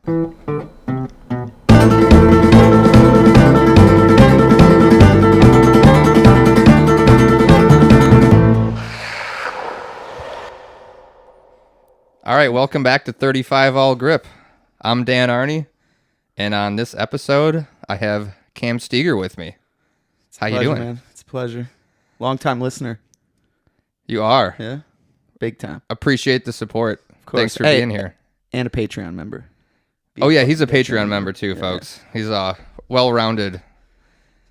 All right, welcome back to 35 All Grip. I'm Dan Arney, and on this episode, I have Cam Steger with me. How you doing? Man. It's a pleasure. Long-time listener. You are. Yeah, big time. Appreciate the support. Of course. Thanks for being here. And a Patreon member. Oh, yeah, he's a Patreon member too, folks. He's a well-rounded...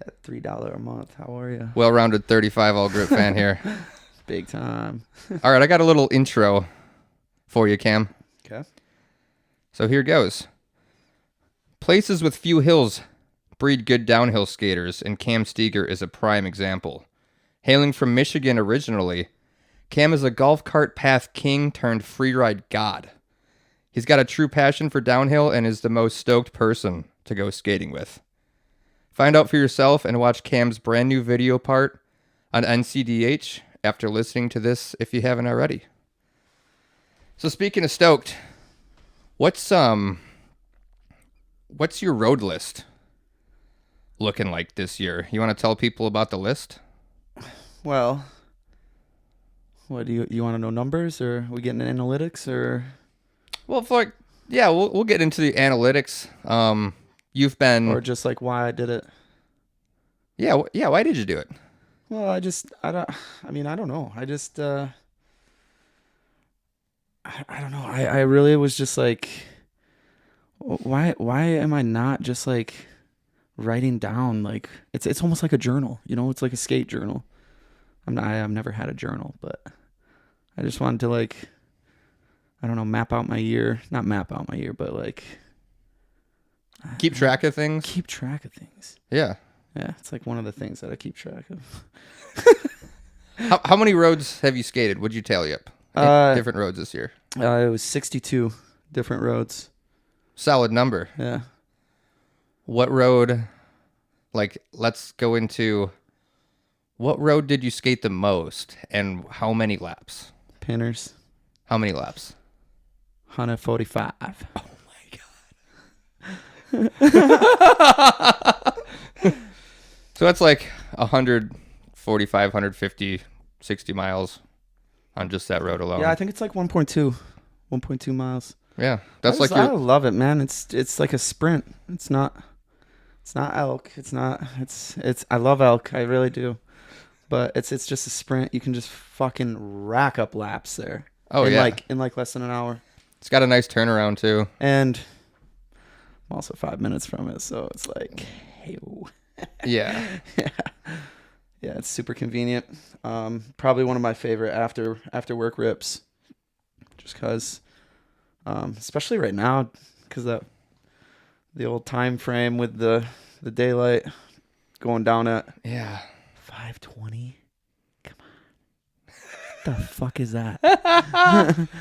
At $3 a month. How are you? Well-rounded 35 All Grip fan here. Big time. All right, I got a little intro for you, Cam. Okay. So here goes. Places with few hills breed good downhill skaters, and Cam Steger is a prime example. Hailing from Michigan originally, Cam is a golf cart path king turned freeride god. He's got a true passion for downhill and is the most stoked person to go skating with. Find out for yourself and watch Cam's brand new video part on NCDH after listening to this if you haven't already. So speaking of stoked, what's your road list looking like this year? You want to tell people about the list? Well, what do you want to know numbers, or are we getting analytics, or? Well, we'll get into the analytics. You've been, or just like why I did it. Yeah. Why did you do it? Well, I don't know. I don't know. I really was just like, why am I not just like writing down, like it's almost like a journal, it's like a skate journal. I've never had a journal, but I just wanted to, like, I don't know, map out my year, not map out my year, but like keep track of things. Keep track of things. Yeah. Yeah. It's like one of the things that I keep track of. How many roads have you skated? Would you tally up? Different roads this year. It was 62 different roads. Solid number. Yeah. What road, like, let's go into, what road did you skate the most and how many laps? Pinners. How many laps? 145. Oh my God. So that's like 145, 150, 60 miles on just that road alone. Yeah, I think it's like 1.2 miles. Yeah, I love it, man. It's like a sprint. It's not elk. It's I love elk. I really do. But it's just a sprint. You can just fucking rack up laps there. Oh, in yeah. In less than an hour. It's got a nice turnaround too. And I'm also 5 minutes from it, so it's like, hey. Yeah. Yeah, it's super convenient. Probably one of my favorite after work rips. Just because, especially right now, because the old time frame with the daylight going down at 5:20. Come on, what the fuck is that?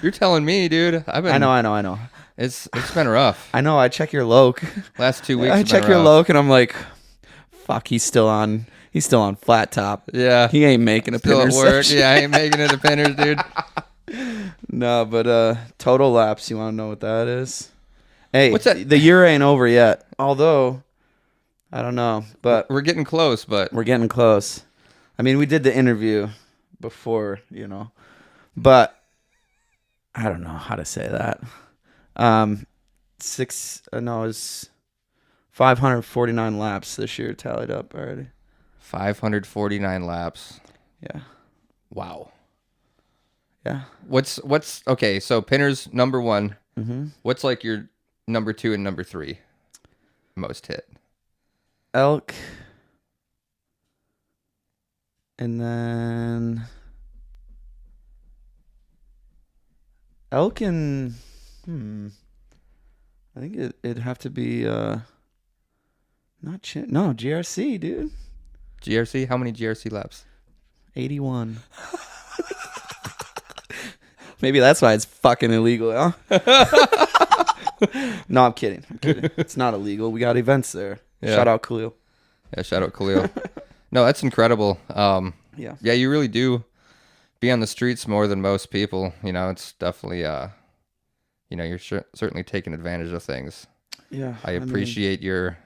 You're telling me, dude. I know. It's been rough. I know. I check your loc. Last 2 weeks. I check your loc and I'm like, fuck. He's still on flat top. Yeah. He ain't making a still pinner at work. session. Yeah, I ain't making it a pinners, dude. No, but total laps, you want to know what that is? Hey, what's that? The year ain't over yet. Although, I don't know, but we're getting close, we're getting close. I mean, we did the interview before, but I don't know how to say that. It was 549 laps this year tallied up already. 549 laps. Yeah. Wow. Yeah. What's okay? So pinners number 1. Mm-hmm. What's like your number 2 and number 3 most hit? Elk, and then elk and I think it'd have to be GRC, dude. GRC? How many GRC laps? 81. Maybe that's why it's fucking illegal, huh? No, I'm kidding. It's not illegal. We got events there. Yeah. Shout out Khalil. Yeah, shout out Khalil. No, that's incredible. Yeah, you really do be on the streets more than most people. It's definitely you're certainly taking advantage of things. Yeah. I appreciate you're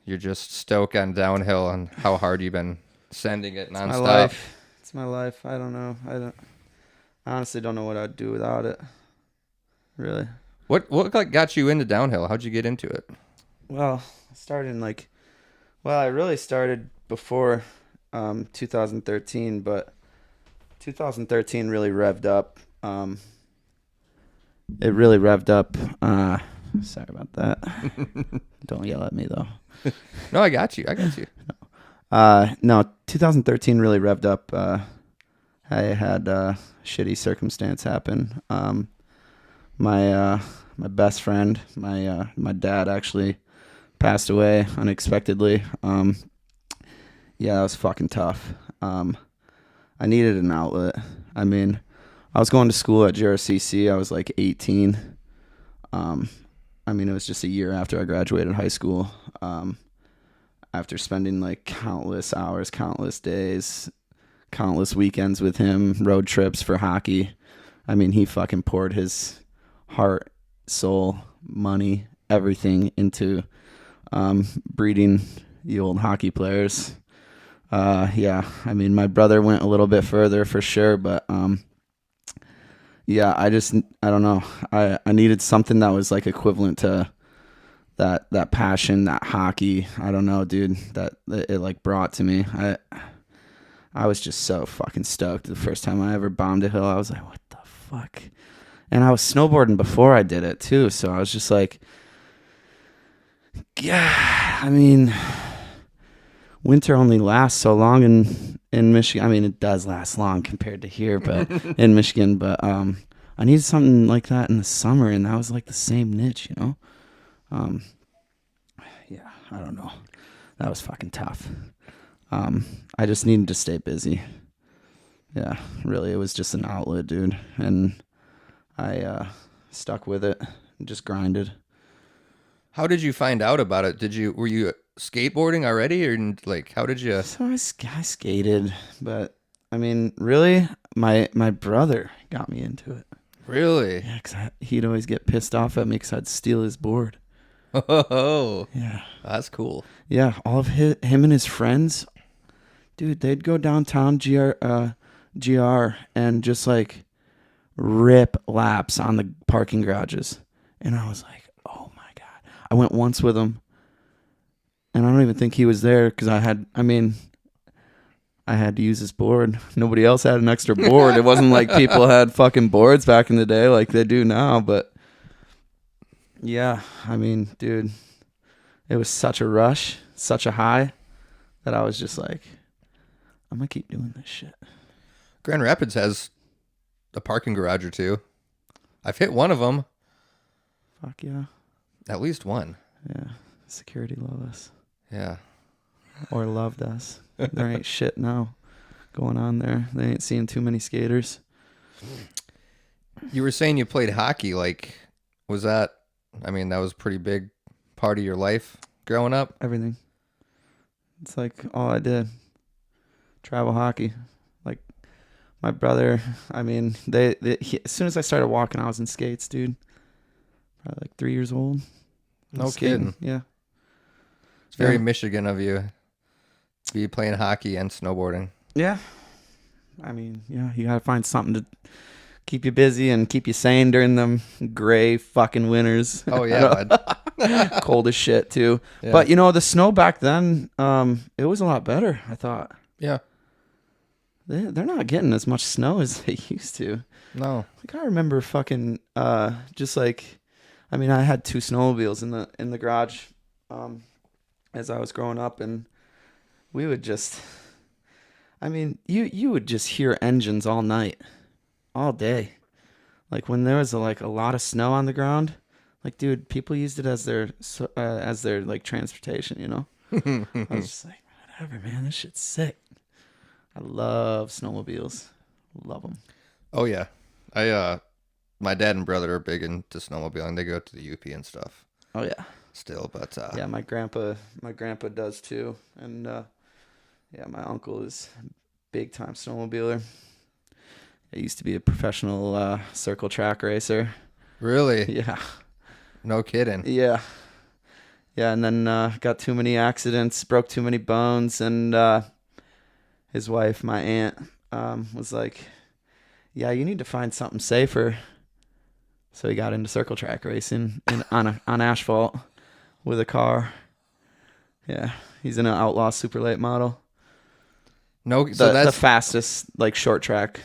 just stoked on downhill and how hard you've been sending it nonstop. My life. It's my life. I don't know. I honestly don't know what I'd do without it. Really. What got you into downhill? How'd you get into it? Well, I really started before 2013, but 2013 really revved up. It really revved up. Sorry about that. Don't yell at me, though. No, I got you. No, 2013 really revved up. I had a shitty circumstance happen. My best friend, my dad actually passed away unexpectedly. Yeah, that was fucking tough. I needed an outlet. I mean, I was going to school at GRCC. I was like 18. I mean, it was just a year after I graduated high school. After spending like countless hours, countless days, countless weekends with him, road trips for hockey. I mean, he fucking poured his heart, soul, money, everything into breeding the old hockey players. Yeah, I mean, my brother went a little bit further for sure, but yeah, I don't know. I needed something that was like equivalent to that passion, that hockey. I don't know, dude, that it like brought to me. I was just so fucking stoked. The first time I ever bombed a hill, I was like, what the fuck? And I was snowboarding before I did it too, so I was just like, yeah, I mean, winter only lasts so long in Michigan. I mean, it does last long compared to here, but in Michigan. But I needed something like that in the summer, and that was like the same niche, you know. Yeah, I don't know. That was fucking tough. I just needed to stay busy. Yeah, really, it was just an outlet, dude, and I stuck with it and just grinded. How did you find out about it? Were you skateboarding already, or like how did you? So I skated, but I mean, really, my brother got me into it. Really? Yeah, because he'd always get pissed off at me because I'd steal his board. Oh, yeah, that's cool. Yeah, all of him and his friends, dude, they'd go downtown GR and just like rip laps on the parking garages, and I was like, oh my god. I went once with him, and I don't even think he was there because I had to use his board. Nobody else had an extra board. It wasn't like people had fucking boards back in the day like they do now, but yeah, I mean, dude, it was such a rush, such a high that I was just like, I'm going to keep doing this shit. Grand Rapids has a parking garage or two. I've hit one of them. Fuck yeah. At least one. Yeah. Security loved us. Yeah. Or loved us. There ain't shit now going on there. They ain't seeing too many skaters. You were saying you played hockey. Like, was that, I mean, that was a pretty big part of your life growing up? Everything. It's like all I did. Travel hockey. Like, my brother, I mean, as soon as I started walking, I was in skates, dude. Probably like 3 years old. No kidding. Yeah. It's very Michigan of you. Be playing hockey and snowboarding. Yeah. I mean, yeah, you got to find something to keep you busy and keep you sane during them gray fucking winters. Oh, yeah, bud. Cold as shit, too. Yeah. But, you know, the snow back then, it was a lot better, I thought. Yeah. They're not getting as much snow as they used to. No. Like, I remember fucking just like, I mean, I had 2 snowmobiles in the garage as I was growing up, and we would just, I mean, you would just hear engines all night, all day. Like when there was a lot of snow on the ground, like, dude, people used it as their like transportation, you know? I was just like, whatever, man, this shit's sick. I love snowmobiles. Love them. Oh, yeah. My dad and brother are big into snowmobiling. They go to the UP and stuff. Oh, yeah. Still, but yeah, my grandpa does too, and yeah, my uncle is big time snowmobiler. I used to be a professional circle track racer. Really? Yeah. No kidding. Yeah. Yeah, and then got too many accidents, broke too many bones, and his wife, my aunt, was like, "Yeah, you need to find something safer." So he got into circle track racing on asphalt with a car. Yeah, he's in an outlaw super late model. No, so The that's fastest like short track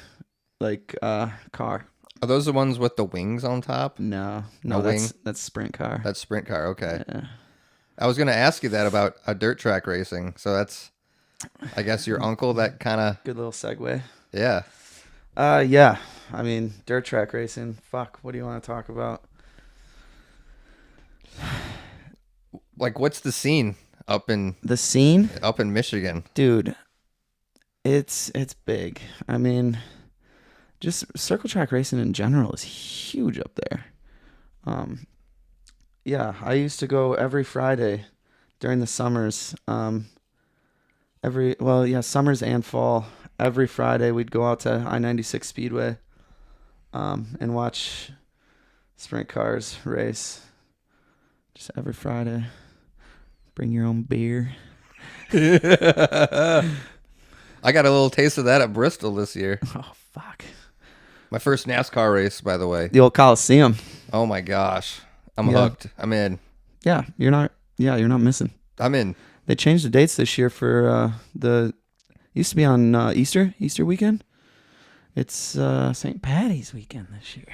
like car. are those the ones with the wings on top? No, No that's sprint car. That's sprint car. Okay. Yeah. I was gonna ask you that about a dirt track racing. So that's, I guess, your uncle that kind of. Good little segue. Yeah. Yeah. I mean, dirt track racing. Fuck. What do you want to talk about? Like, what's the scene The scene, up in Michigan? dude. It's big. I mean, just circle track racing in general is huge up there. Yeah, I used to go every Friday during the summers. Summers and fall. Every Friday we'd go out to I-96 Speedway, and watch sprint cars race. Just every Friday. Bring your own beer. I got a little taste of that at Bristol this year. Oh fuck! My first NASCAR race, by the way. The old Coliseum. Oh my gosh, I'm Yeah. hooked. I'm in. Yeah, you're not missing. I'm in. They changed the dates this year for used to be on Easter weekend. It's St. Patty's weekend this year.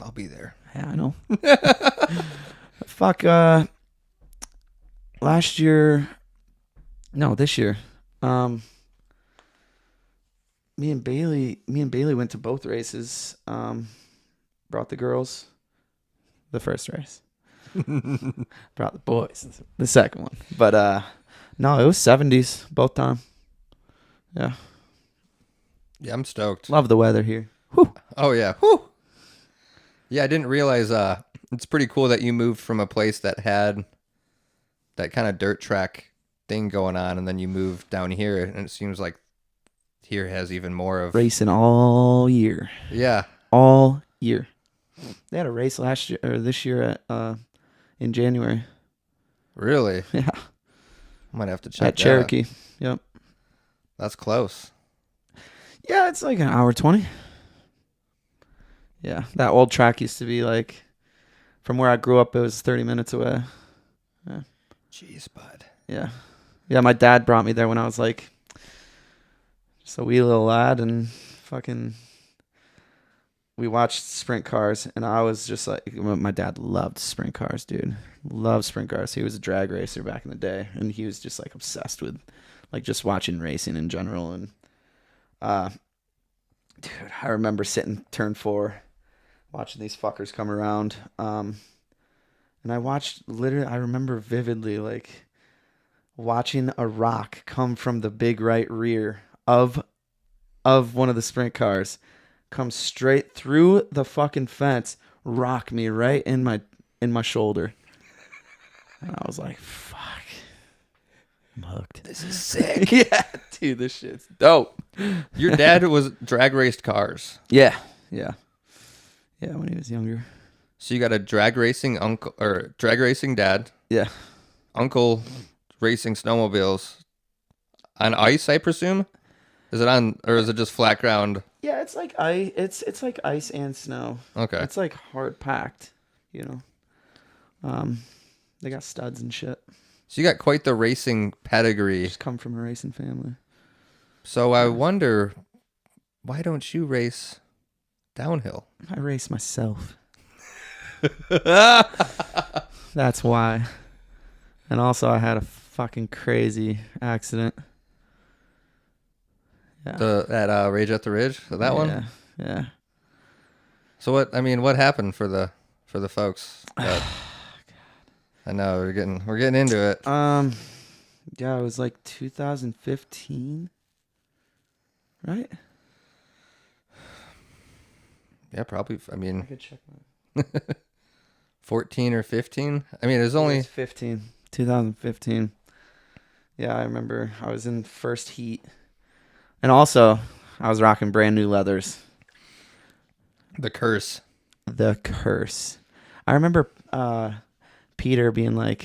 I'll be there. Yeah, I know. Fuck. This year. Me and Bailey went to both races. Brought the girls the first race. Brought the boys the second one. But no, it was 70s both time. Yeah. Yeah, I'm stoked. Love the weather here. Oh yeah. Whew. Yeah, I didn't realize it's pretty cool that you moved from a place that had that kind of dirt track thing going on, and then you moved down here, and it seems like here has even more of Racing all year. Yeah. All year. They had a race last year or this year at in January. Really? Yeah. I might have to check At that Cherokee. out. Yep. That's close. Yeah, it's like an hour 20. Yeah, that old track used to be like, from where I grew up, it was 30 minutes away. Yeah. Jeez, bud. Yeah. Yeah, my dad brought me there when I was like just a wee little lad, and fucking we watched sprint cars, and I was just like, my dad loved sprint cars, dude. Loved sprint cars. He was a drag racer back in the day, and he was just like obsessed with like just watching racing in general. And dude, I remember sitting turn 4 watching these fuckers come around. And I remember vividly like watching a rock come from the big right rear of one of the sprint cars, come straight through the fucking fence, rock me right in my shoulder. And I was like, fuck. I'm hooked. This is sick. Yeah, dude, this shit's dope. Your dad was drag raced cars. Yeah. When he was younger. So you got a drag racing uncle or drag racing dad. Yeah. Uncle racing snowmobiles on ice, I presume. Is it on, or is it just flat ground? Yeah, it's like ice. It's like ice and snow. Okay. It's like hard packed, you know. They got studs and shit. So you got quite the racing pedigree. Just come from a racing family. So I wonder, why don't you race downhill? I race myself. That's why. And also, I had a fucking crazy accident. Yeah. At Rage at the Ridge, that one. Yeah. So what happened for the folks? I know we're getting into it. Yeah, it was like 2015, right? Yeah, probably. I mean, I could check my 14 or 15. I mean, it was 2015. Yeah, I remember I was in first heat. And also, I was rocking brand new leathers. The curse. The curse. I remember Peter being like,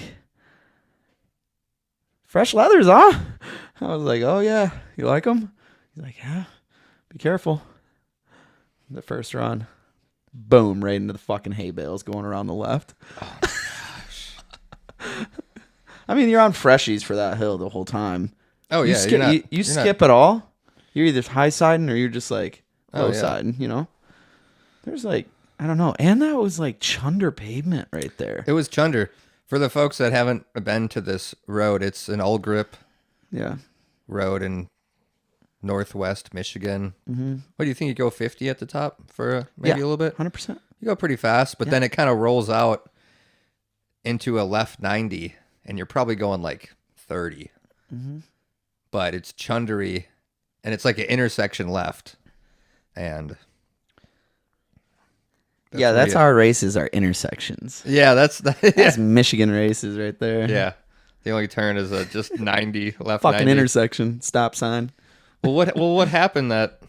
fresh leathers, huh? I was like, oh yeah, you like them? He's like, yeah, be careful. The first run, boom, right into the fucking hay bales going around the left. Oh my gosh. I mean, you're on freshies for that hill the whole time. Oh You yeah, skip, you skip it all. You're either high siding or you're just like low siding, you know? There's like, I don't know. And that was like chunder pavement right there. It was chunder. For the folks that haven't been to this road, it's an all grip road in Northwest Michigan. Mm-hmm. What do you think? You go 50 at the top for maybe a little bit? 100%. You go pretty fast, but then it kind of rolls out into a left 90, and you're probably going like 30. Mm-hmm. But it's chundery, and it's like an intersection left. And that's our races, our intersections. Yeah, that's Michigan races right there. Yeah. The only turn is just 90 left. Fucking 90. intersection, stop sign. What happened that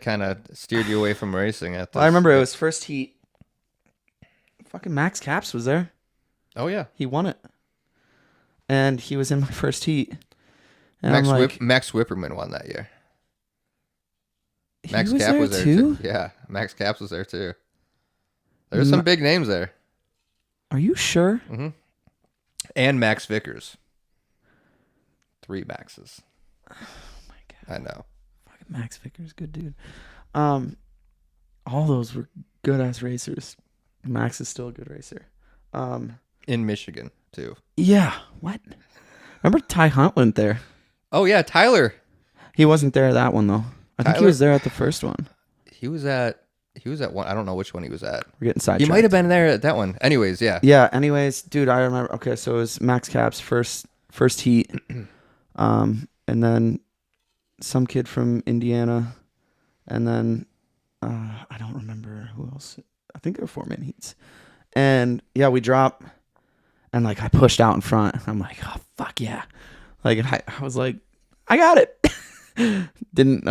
kind of steered you away from racing at this? Well, I remember it was first heat. Fucking Max Caps was there. Oh yeah. He won it. And he was in my first heat. And Max Whipperman won that year. Max Cap was there too? Yeah, Max Caps was there too. There's some big names there. Are you sure? Mm-hmm. And Max Vickers. 3 Maxes. Oh my God. I know. Fucking Max Vickers, good dude. All those were good ass racers. Max is still a good racer. In Michigan too. Yeah. What? Remember Ty Hunt went there? Oh yeah, Tyler. He wasn't there at that one though. I think he was there at the first one. He was at one. I don't know which one he was at. We're getting sidetracked. He might have been there at that one. Anyways, yeah. Yeah. Anyways, dude, I remember. Okay, so it was Max Cap's first heat, and then some kid from Indiana, and then I don't remember who else. I think there were 4-man heats, and yeah, we drop, and like I pushed out in front. I'm like, oh fuck yeah, like I was like, I got it. Didn't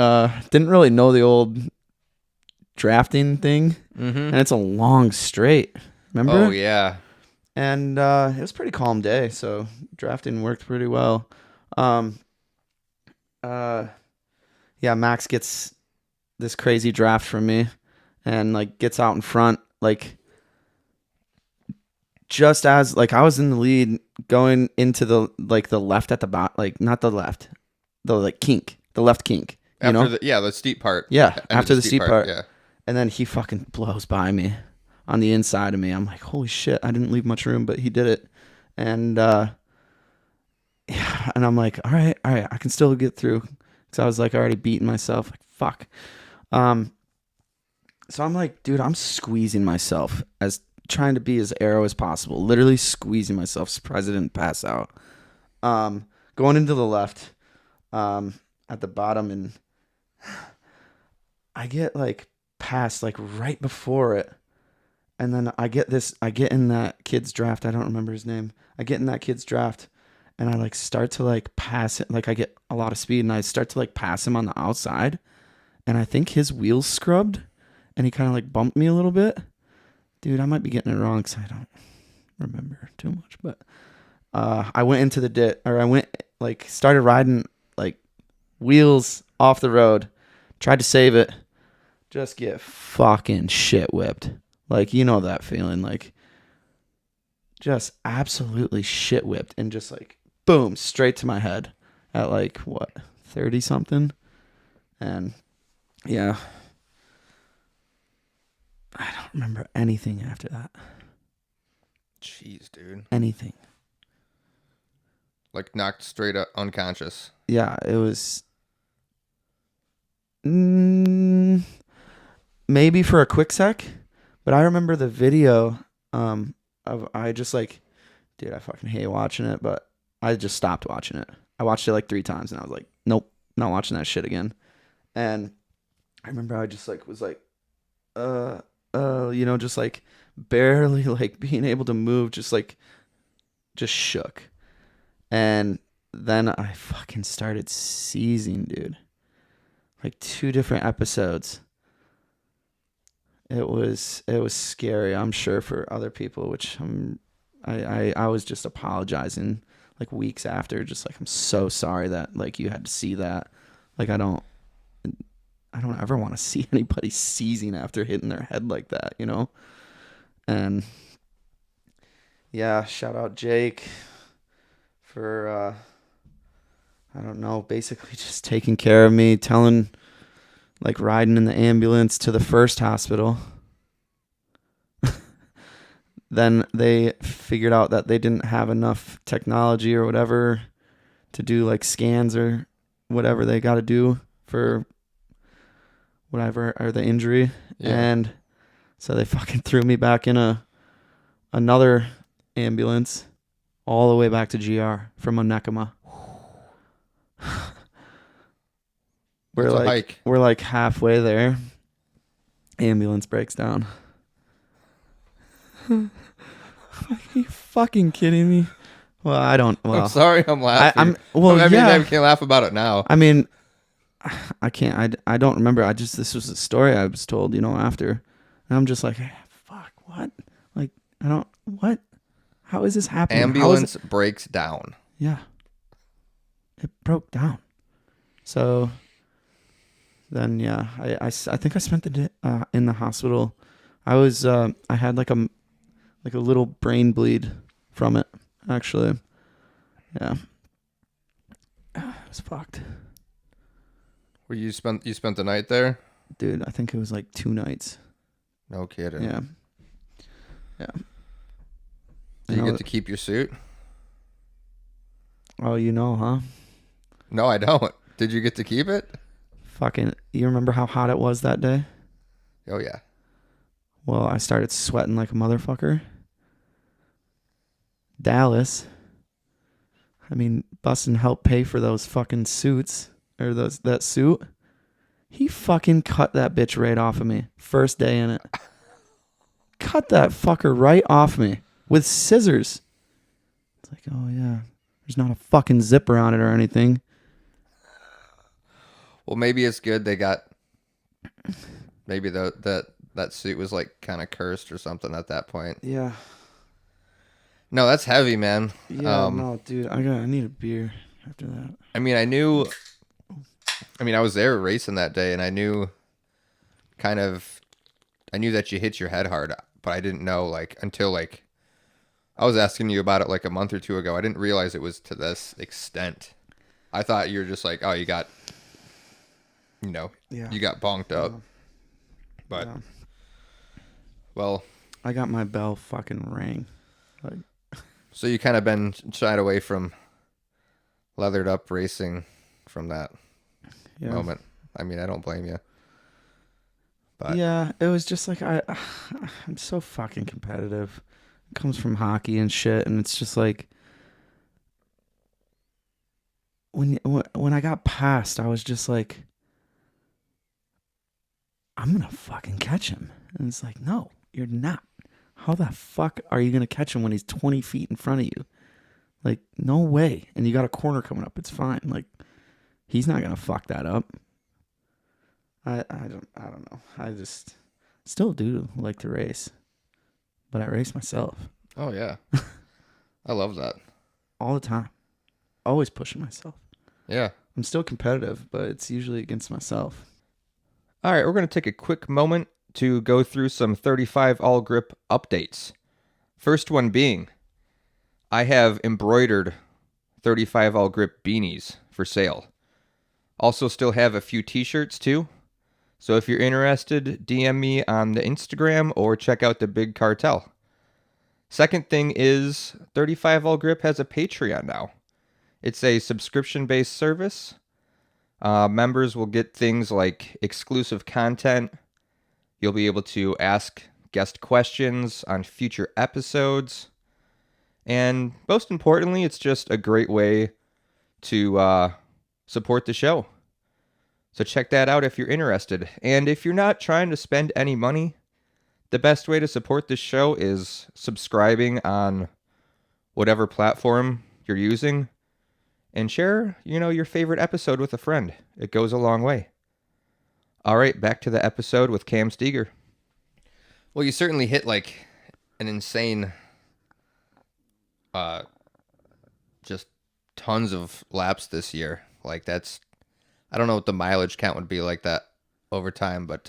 really know the old drafting thing, and it's a long straight. Remember? Oh yeah. And it was a pretty calm day, so drafting worked pretty well. Yeah, Max gets this crazy draft from me, and like gets out in front, like just as like I was in the lead going into the left at the bottom, like not the left, the like kink. The left kink, the steep part. Yeah, after the steep part. Yeah. And then he fucking blows by me on the inside of me. I'm like, holy shit, I didn't leave much room, but he did it. And yeah, and I'm like, all right, I can still get through. Because I was like already beating myself. Like, fuck. So I'm like, dude, I'm squeezing myself as trying to be as aero as possible. Literally squeezing myself. Surprised I didn't pass out. Going into the left. At the bottom, and I get like past like right before it, and then I get in that kid's draft. I don't remember his name. I get in that kid's draft, and I like start to like pass it. Like I get a lot of speed, and I start to like pass him on the outside, and I think his wheels scrubbed, and he kind of like bumped me a little bit. Dude, I might be getting it wrong because I don't remember too much, but I went into the dit, or I went like started riding like wheels off the road, tried to save it, just get fucking shit whipped. Like, you know that feeling, like just absolutely shit whipped, and just like boom, straight to my head at like what, 30 something. And yeah, I don't remember anything after that. Jeez, dude. Anything. Like knocked straight up unconscious. Yeah, it was maybe for a quick sec, but I remember the video of I just like, dude, I fucking hate watching it, but I just stopped watching it. I watched it like 3 times, and I was like, nope, not watching that shit again. And I remember I just like was like, you know, just like barely like being able to move, just shook. And then I fucking started seizing, dude. like 2 different episodes. It was scary, I'm sure, for other people, which I was just apologizing like weeks after, just like, I'm so sorry that like you had to see that. Like I don't ever want to see anybody seizing after hitting their head like that, you know? And yeah, shout out Jake for I don't know, basically just taking care of me, like riding in the ambulance to the first hospital. Then they figured out that they didn't have enough technology or whatever to do like scans or whatever they got to do for whatever or the injury. Yeah. And so they fucking threw me back in another ambulance all the way back to GR from Onekama. It's a hike. We're like halfway there. Ambulance breaks down. Are you fucking kidding me? Well, I don't. Well, I'm sorry, I'm laughing. Well, I mean, yeah. I can't laugh about it now. I mean, I can't. I don't remember. This was a story I was told, after, and I'm just like, fuck, what? Like, I don't. What? How is this happening? Ambulance breaks down. Yeah, it broke down. So then, yeah, I think I spent the day in the hospital. I had like a little brain bleed from it, actually. Yeah. It was fucked. Where you spent the night there? Dude, I think it was like 2 nights. No kidding. Yeah. Yeah. Did you get to keep your suit? Oh, huh? No, I don't. Did you get to keep it? Fucking, you remember how hot it was that day? Oh, yeah. Well, I started sweating like a motherfucker. Dallas. I mean, Bustin helped pay for those fucking suits, or that suit. He fucking cut that bitch right off of me. First day in it. Cut that fucker right off me with scissors. It's like, oh yeah, there's not a fucking zipper on it or anything. Well, maybe it's good they got. Maybe that suit was like kind of cursed or something at that point. Yeah. No, that's heavy, man. Yeah, no, dude, I need a beer after that. I mean, I was there racing that day, and I knew that you hit your head hard, but I didn't know until I was asking you about it like a month or 2 ago. I didn't realize it was to this extent. I thought you were just like, oh, you got, you got bonked up. But, well, I got my bell fucking rang. So you kind of been shied away from leathered up racing from that moment. I mean, I don't blame you. But yeah, it was just like I'm so fucking competitive. It comes from hockey and shit, and it's just like when I got passed, I was just like, I'm gonna fucking catch him, and it's like, no, you're not. How the fuck are you gonna catch him when he's 20 feet in front of you? Like, no way. And you got a corner coming up. It's fine. Like, he's not gonna fuck that up. I don't know. I just still do like to race, but I race myself. Oh yeah, I love that. All the time. Always pushing myself. Yeah. I'm still competitive, but it's usually against myself. All right, we're gonna take a quick moment to go through some 35 all grip updates. First one being, I have embroidered 35 all grip beanies for sale. Also still have a few t-shirts too. So if you're interested, DM me on the Instagram or check out the Big Cartel. Second thing is 35 all grip has a Patreon now. It's a subscription-based service. Members will get things like exclusive content. You'll be able to ask guest questions on future episodes. And most importantly, it's just a great way to support the show. So check that out if you're interested. And if you're not trying to spend any money, the best way to support this show is subscribing on whatever platform you're using. And share, your favorite episode with a friend. It goes a long way. All right, back to the episode with Cam Steger. Well, you certainly hit like an insane, just tons of laps this year. Like that's, I don't know what the mileage count would be like that over time, but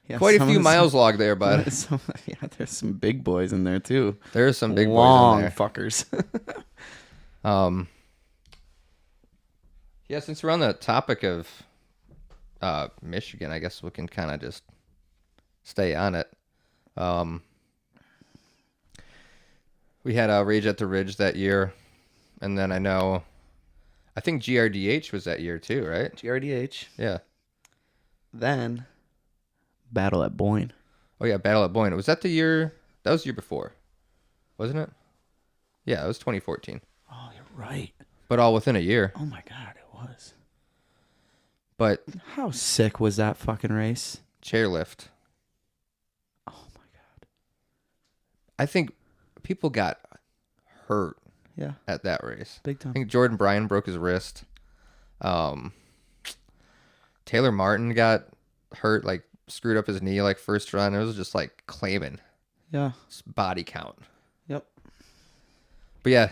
Yeah, quite a some few of the- miles logged there, bud. Yeah, there's some big boys in there too. There's some big Long boys in fuckers. there. Yeah, since we're on the topic of Michigan, I guess we can kind of just stay on it. We had Rage at the Ridge that year, and then I think GRDH was that year too, right? GRDH. Yeah. Then Battle at Boyne. Oh yeah, Battle at Boyne. Was that the year? That was the year before, wasn't it? Yeah, it was 2014. Oh, you're right. But all within a year. Oh my god, it was. But How sick was that fucking race? chairlift. Oh my god. I think people got hurt Yeah, at that race. big I time. think Jordan Bryan broke his wrist. Taylor Martin got hurt, like screwed up his knee like first run. It was just like claiming Yeah. his body count. Yep. But yeah,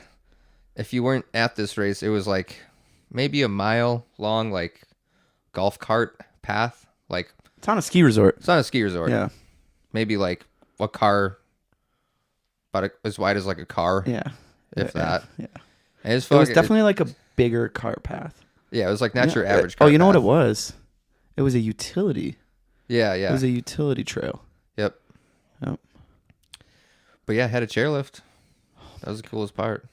if you weren't at this race, it was like maybe a mile long, like golf cart path. Like It's on a ski resort. it's not a ski resort. Yeah. Maybe like a car, about as wide as like a car, Yeah. if Yeah, that. Yeah. And it's It was fucking- definitely like a bigger cart path. yeah, it was like not Yeah. your average Oh, car you know what path. it was? It was a utility. Yeah, It yeah. was a utility trail. Yep. Yep. But yeah, I had a chairlift. That was the coolest part.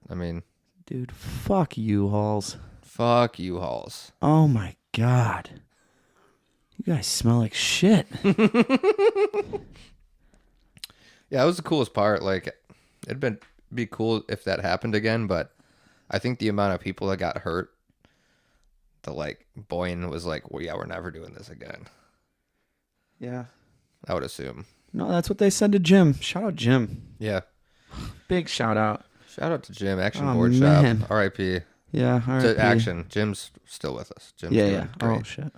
I mean, Dude, fuck U-Hauls. fuck U-Hauls. Oh my god. You guys smell like shit. Yeah, it was the coolest part. Like, be cool if that happened again, but I think the amount of people that got hurt, Boyne was like, well, yeah, we're never doing this again. Yeah. I would assume. No, that's what they said to Jim. Shout out Jim. Yeah. Big shout out. Shout out to Jim, Action Oh, Board man. Shop, R.I.P. Yeah, all right. To Action. Jim's still with us. Jim's Yeah, doing yeah. great. Oh shit.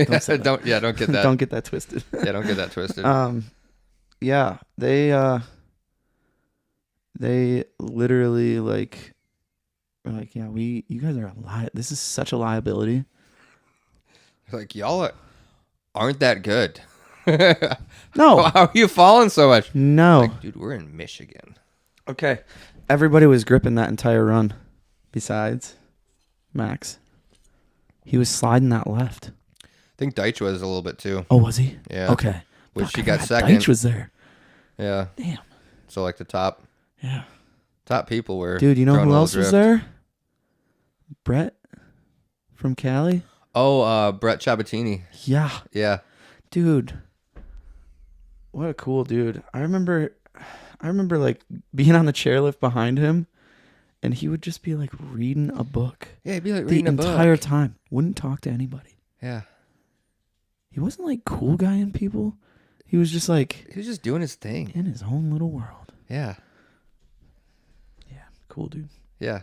Don't say that. don't get that. Don't get that twisted. Yeah, don't get that twisted. Yeah, they literally like were like, yeah, you guys are this is such a liability. Like, y'all aren't that good. No. How are you falling so much? No. Like, dude, we're in Michigan. Okay. Everybody was gripping that entire run. Besides Max. He was sliding that left. I think Deitch was a little bit too. Oh, was he? Yeah. Okay. Which Fuck, she I got forgot second. Deitch was there. Yeah. Damn. So like the top Yeah. people were. Dude, you know throwing a who little else was drift. there? Brett from Cali. Oh, Brett Chabatini. Yeah. Yeah. Dude. What a cool dude. I remember like being on the chairlift behind him and he would just be like reading a book Yeah, he'd be like the reading a book. entire time. Wouldn't talk to anybody. Yeah. He wasn't like cool guy in people. He was just like He was just doing his thing. in his own little world. Yeah. Yeah. Cool dude. Yeah.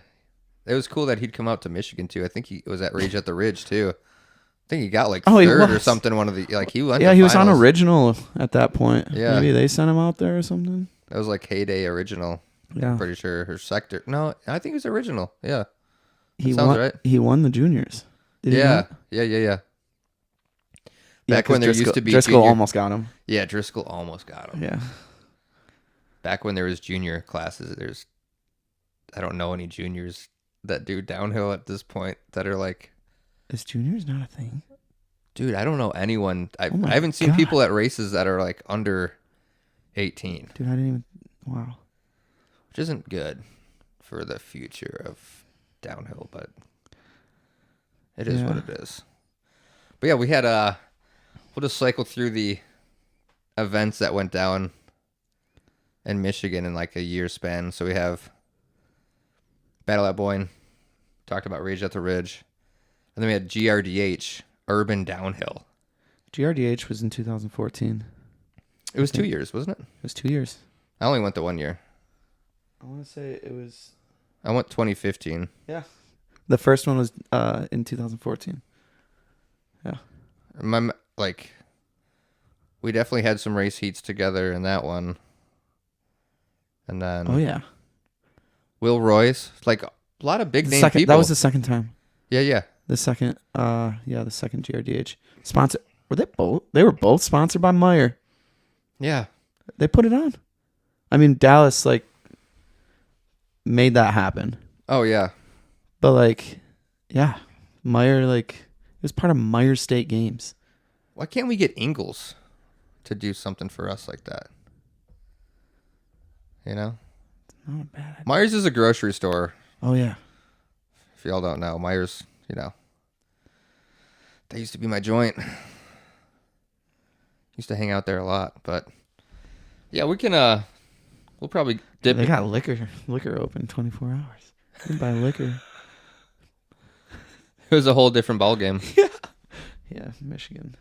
It was cool that he'd come out to Michigan too. I think he was at Rage at the Ridge too. I think he got like Oh, he third or was. something. One of the he went. Yeah, to he was on finals. original at that point. Yeah. Maybe they sent him out there or something. That was like heyday original. Yeah. Pretty sure her sector. No, I think it was original. Yeah. He sounds won right. he won the juniors. Did he Yeah. not? Yeah. Yeah, Back when 'cause there used Driscoll- to be Driscoll junior- almost got him. Yeah, Driscoll almost got him. Yeah. Back when there was junior classes, I don't know any juniors that do downhill at this point that are like, Is juniors not a thing? dude, I don't know anyone. I Oh my haven't seen God. people at races that are like under 18, Dude, I didn't even. Wow. which isn't good for the future of downhill, but it is what Yeah. it is. But yeah, we had we'll just cycle through the events that went down in Michigan in like a year span. So we have Battle at Boyne, talked about Rage at the Ridge, and then we had GRDH, Urban Downhill. GRDH was in 2014. It was 2 years, wasn't it? It was 2 years. I only went the 1 year. I want to say it was. I went 2015. Yeah. The first one was in 2014. Yeah. Like, we definitely had some race heats together in that one. And then Oh yeah. Will Royce, like a lot of big The name second, people. that was the second time. Yeah. The second GRDH sponsor. Were they both? They were both sponsored by Meyer. Yeah. They put it on. I mean, Dallas like made that happen. Oh yeah. But like, yeah, Meyer like it was part of Meyer State Games. Why can't we get Ingles to do something for us like that? You know? Not a bad idea. Myers is a grocery store. Oh yeah. If y'all don't know, Myers, that used to be my joint. Used to hang out there a lot, but yeah, we can we'll probably dip. They got liquor open 24 hours. You can buy liquor. It was a whole different ball game. Yeah, Michigan.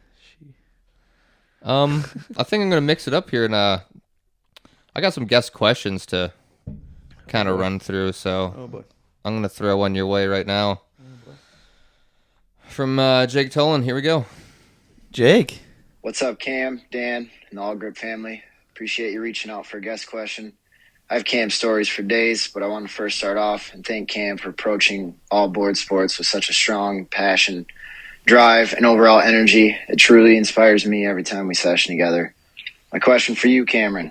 I think I'm gonna mix it up here, and I got some guest questions to kind of run through, so Oh boy. I'm gonna throw one your way right now. From Jake Tolan. Here we go. Jake. What's up, Cam, Dan, and the All Grip family? Appreciate you reaching out for a guest question. I have Cam stories for days, but I want to first start off and thank Cam for approaching all board sports with such a strong passion, drive, and overall energy. It truly inspires me every time we session together. My question for you, Cameron.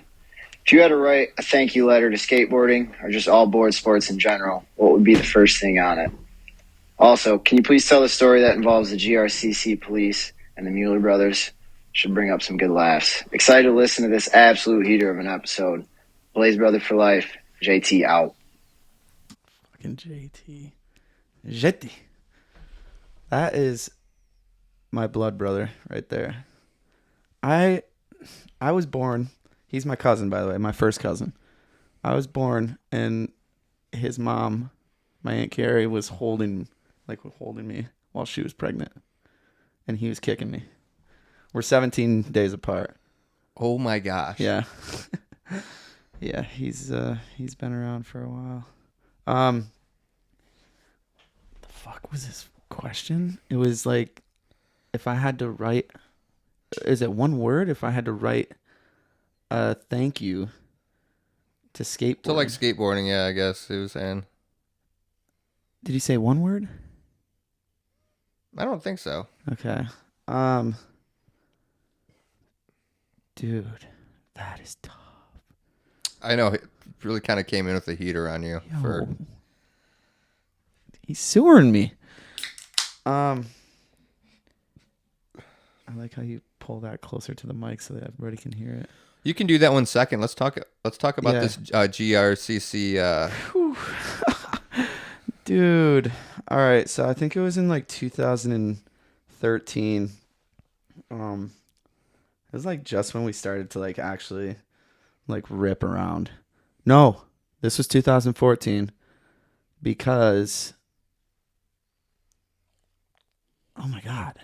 If you had to write a thank you letter to skateboarding or just all board sports in general, what would be the first thing on it? Also, can you please tell the story that involves the GRCC police and the Mueller brothers? Should bring up some good laughs. Excited to listen to this absolute heater of an episode. Blaze Brother for life. JT out. Fucking JT. JT. That is my blood brother right there. I was born. He's my cousin, by the way, my first cousin. I was born, and his mom, my Aunt Carrie, was holding me while she was pregnant, and he was kicking me. We're 17 days apart. Oh my gosh. Yeah. Yeah, he's been around for a while. The fuck was this question? It was like, if I had to write, is it one word? If I had to write a thank you to skateboarding. So like skateboarding, yeah, I guess he was saying. Did he say one word? I don't think so. Okay. Dude, that is tough. I know it really kind of came in with the heater on you. Yo, he's sewering me. I like how you pull that closer to the mic so that everybody can hear it. You can do that 1 second. Let's talk about this GRCC. Dude. All right. So I think it was in like 2013. It was like just when we started to like actually like rip around. No, this was 2014 because, oh my God.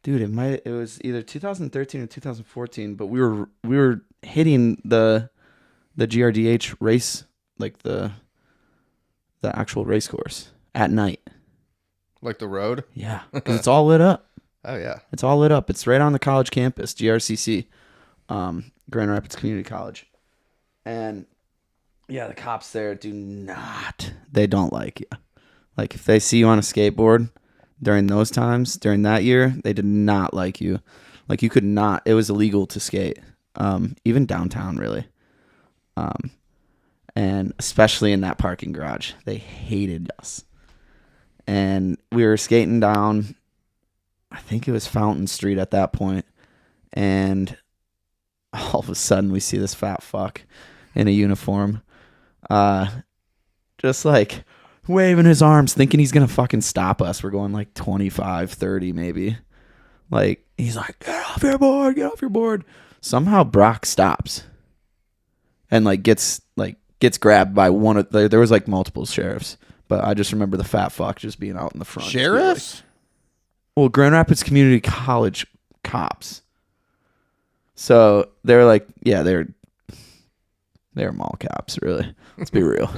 Dude, it was either 2013 or 2014, but we were hitting the GRDH race, like the actual race course at night. Like the road? Yeah, because it's all lit up. Oh yeah, it's all lit up. It's right on the college campus, GRCC, Grand Rapids Community College, and yeah, the cops there they don't like you. Like if they see you on a skateboard during those times, during that year, they did not like you. Like you could not, it was illegal to skate, even downtown really. And especially in that parking garage, they hated us. And we were skating down, I think it was Fountain Street at that point, and all of a sudden we see this fat fuck in a uniform, just like waving his arms, thinking he's gonna fucking stop us. We're going like 25, 30 maybe. Like he's like, get off your board. Somehow Brock stops and like gets grabbed by one of there was like multiple sheriffs, but I just remember the fat fuck just being out in the front. Sheriffs? Well, Grand Rapids Community College cops. So they're like, yeah, they're mall cops, really. Let's be real.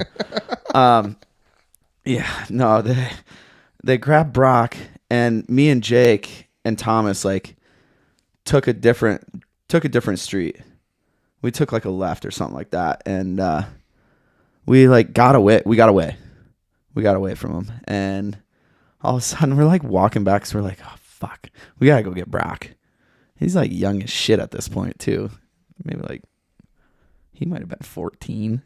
Yeah, no, they grabbed Brock and me and Jake and Thomas like took a different street. We took like a left or something like that, and we like got away. We got away from him, and all of a sudden we're like walking back. So we're like, oh fuck, we gotta go get Brock. He's like young as shit at this point too. Maybe like he might have been 14.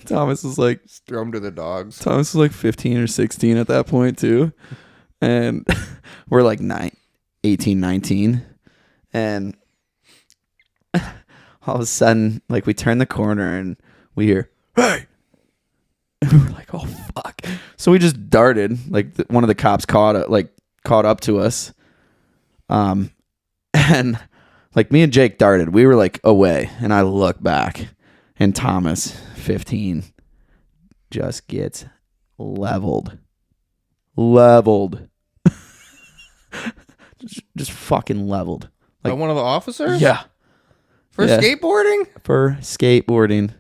Thomas was like, Just throw him to the dogs. Thomas was like 15 or 16 at that point too, and we're like 18, 19, and all of a sudden, like, we turn the corner and we hear, hey! And we're like, oh, fuck. So we just darted. Like, one of the cops caught up to us. And, like, me and Jake darted. We were, like, away. And I look back. And Thomas, 15, just gets leveled. just fucking leveled. Like, by one of the officers? Yeah. For skateboarding? For skateboarding.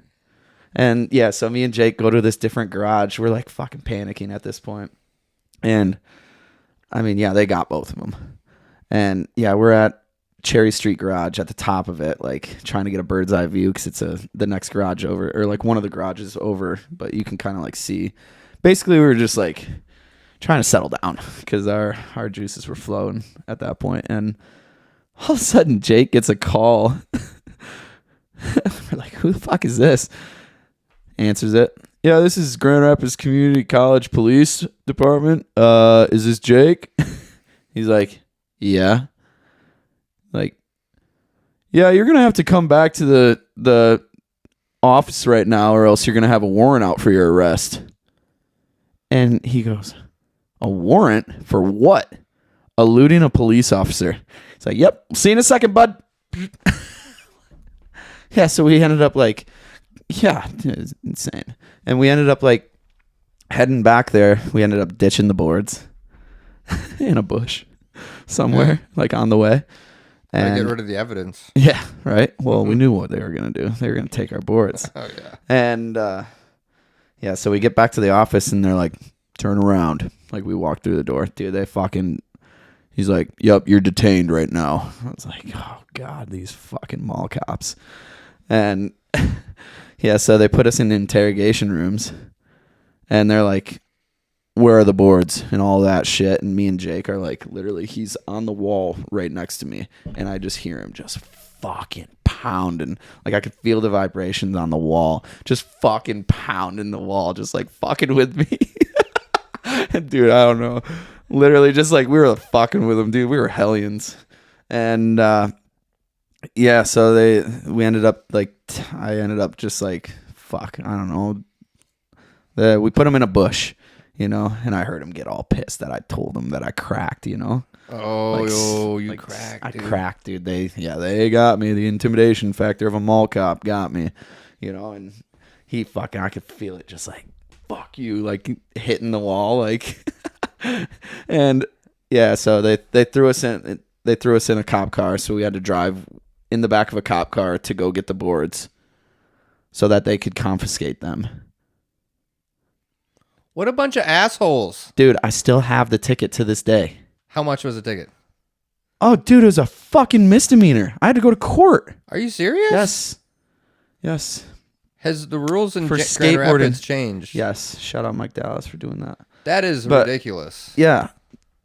And yeah, so me and Jake go to this different garage. We're like fucking panicking at this point. And I mean, yeah, they got both of them. And yeah, we're at Cherry Street Garage at the top of it, like trying to get a bird's eye view because it's the next garage over, or like one of the garages over, but you can kind of like see. Basically, we were just like trying to settle down because our juices were flowing at that point. And all of a sudden, Jake gets a call. We're like, who the fuck is this? Answers it. Yeah, this is Grand Rapids Community College Police Department. Is this Jake? He's like, yeah. Like, yeah, you're going to have to come back to the office right now or else you're going to have a warrant out for your arrest. And he goes, a warrant? For what? Eluding a police officer. He's like, yep, see you in a second, bud. Yeah, so we ended up like, yeah, it was insane. And we ended up like heading back there. We ended up ditching the boards in a bush somewhere, like on the way. And get rid of the evidence. Yeah, right. Well, we knew what they were going to do. They were going to take our boards. Oh, yeah. And yeah, so we get back to the office and they're like, turn around. Like we walk through the door. Dude, he's like, yep, you're detained right now. I was like, oh, God, these fucking mall cops. And yeah, so they put us in interrogation rooms and they're like, where are the boards and all that shit? And me and Jake are like, literally, he's on the wall right next to me. And I just hear him just fucking pounding. Like I could feel the vibrations on the wall, just fucking pounding the wall, just like fucking with me. And dude, I don't know. Literally just like we were fucking with him, dude. We were hellions. And yeah, so we ended up like, I ended up just like, fuck, I don't know. We put him in a bush, you know, and I heard him get all pissed that I told him that I cracked, you know. Oh, you cracked, I dude. cracked, dude. They got me. The intimidation factor of a mall cop got me, you know, and I could feel it just like, fuck you, like hitting the wall, like, and yeah, so they threw us in a cop car, so we had to drive in the back of a cop car to go get the boards so that they could confiscate them. What a bunch of assholes. Dude, I still have the ticket to this day. How much was the ticket? Oh, dude, it was a fucking misdemeanor. I had to go to court. Are you serious? Yes. Has the rules in For Grand skateboarding Rapids changed? Yes. Shout out Mike Dallas for doing that. That is But ridiculous. yeah.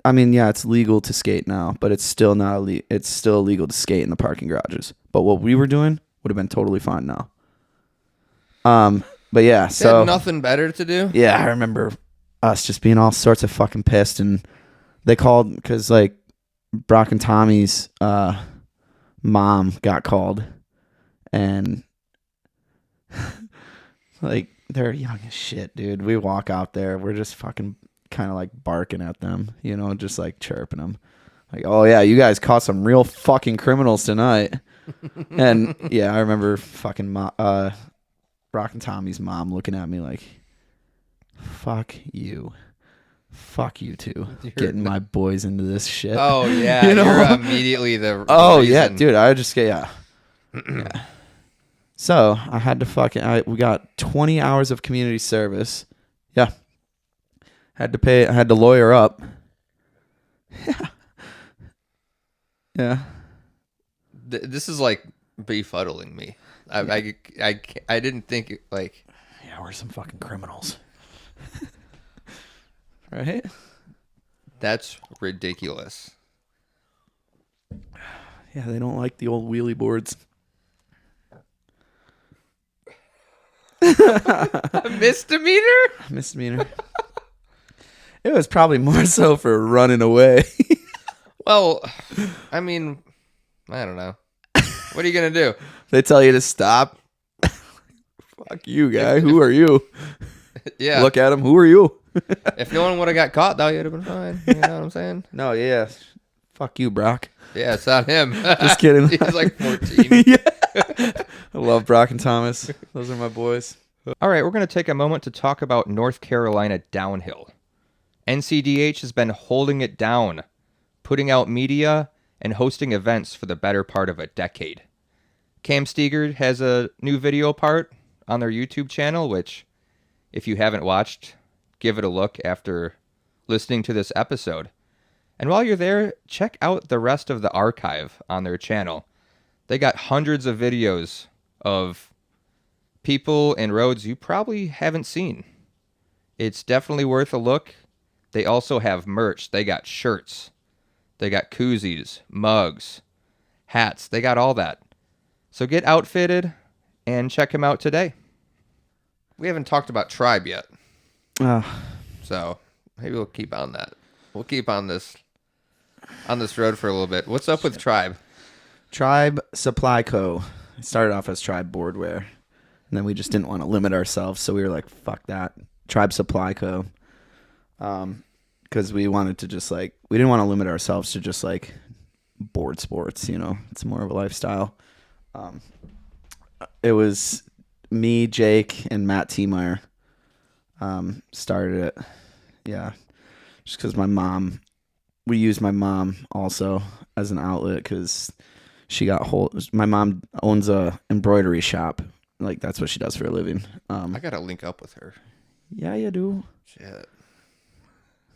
I mean, yeah, it's legal to skate now, but it's still not it's still illegal to skate in the parking garages. But what we were doing would have been totally fine now. But yeah, They so had nothing better to do? yeah, I remember us just being all sorts of fucking pissed, and they called because like Brock and Tommy's mom got called, and like they're young as shit, dude. We walk out there, we're just fucking kind of like barking at them, you know, just like chirping them, like, oh yeah, you guys caught some real fucking criminals tonight. And yeah, I remember fucking Brock and Tommy's mom looking at me like, fuck you too, getting my boys into this shit. Oh yeah, you know? You're immediately the oh reason. yeah, dude, I just get yeah. So I had to we got 20 hours of community service. Yeah. Had to lawyer up. Yeah. Yeah. This is like befuddling me. I didn't think like. Yeah, we're some fucking criminals. Right? That's ridiculous. Yeah, they don't like the old wheelie boards. A misdemeanor? It was probably more so for running away. Well, I mean, I don't know. What are you going to do? They tell you to stop. Fuck you, guy. Who are you? Yeah. Look at him. Who are you? If no one would have got caught, though, you'd have been fine. You know what I'm saying? No, yeah. Fuck you, Brock. Yeah, it's not him. Just kidding. He's like 14. Yeah. I love Brock and Thomas. Those are my boys. All right, we're going to take a moment to talk about North Carolina downhill. NCDH has been holding it down, putting out media and hosting events for the better part of a decade. Cam Steger has a new video part on their YouTube channel, which, if you haven't watched, give it a look after listening to this episode. And while you're there, check out the rest of the archive on their channel. They got hundreds of videos of people and roads you probably haven't seen. It's definitely worth a look. They also have merch. They got shirts. They got koozies, mugs, hats. They got all that. So get outfitted and check them out today. We haven't talked about Tribe yet. So maybe we'll keep on that. We'll keep on this road for a little bit. What's up with Tribe? Tribe Supply Co. It started off as Tribe Boardwear. And then we just didn't want to limit ourselves. So we were like, fuck that. Tribe Supply Co. Because we wanted to just like, we didn't want to limit ourselves to just like board sports, you know. It's more of a lifestyle. It was me, Jake, and Matt T-Meyer started it. Yeah. Just because we used my mom also as an outlet because she got my mom owns a embroidery shop. Like, that's what she does for a living. I got to link up with her. Yeah, you do. Shit.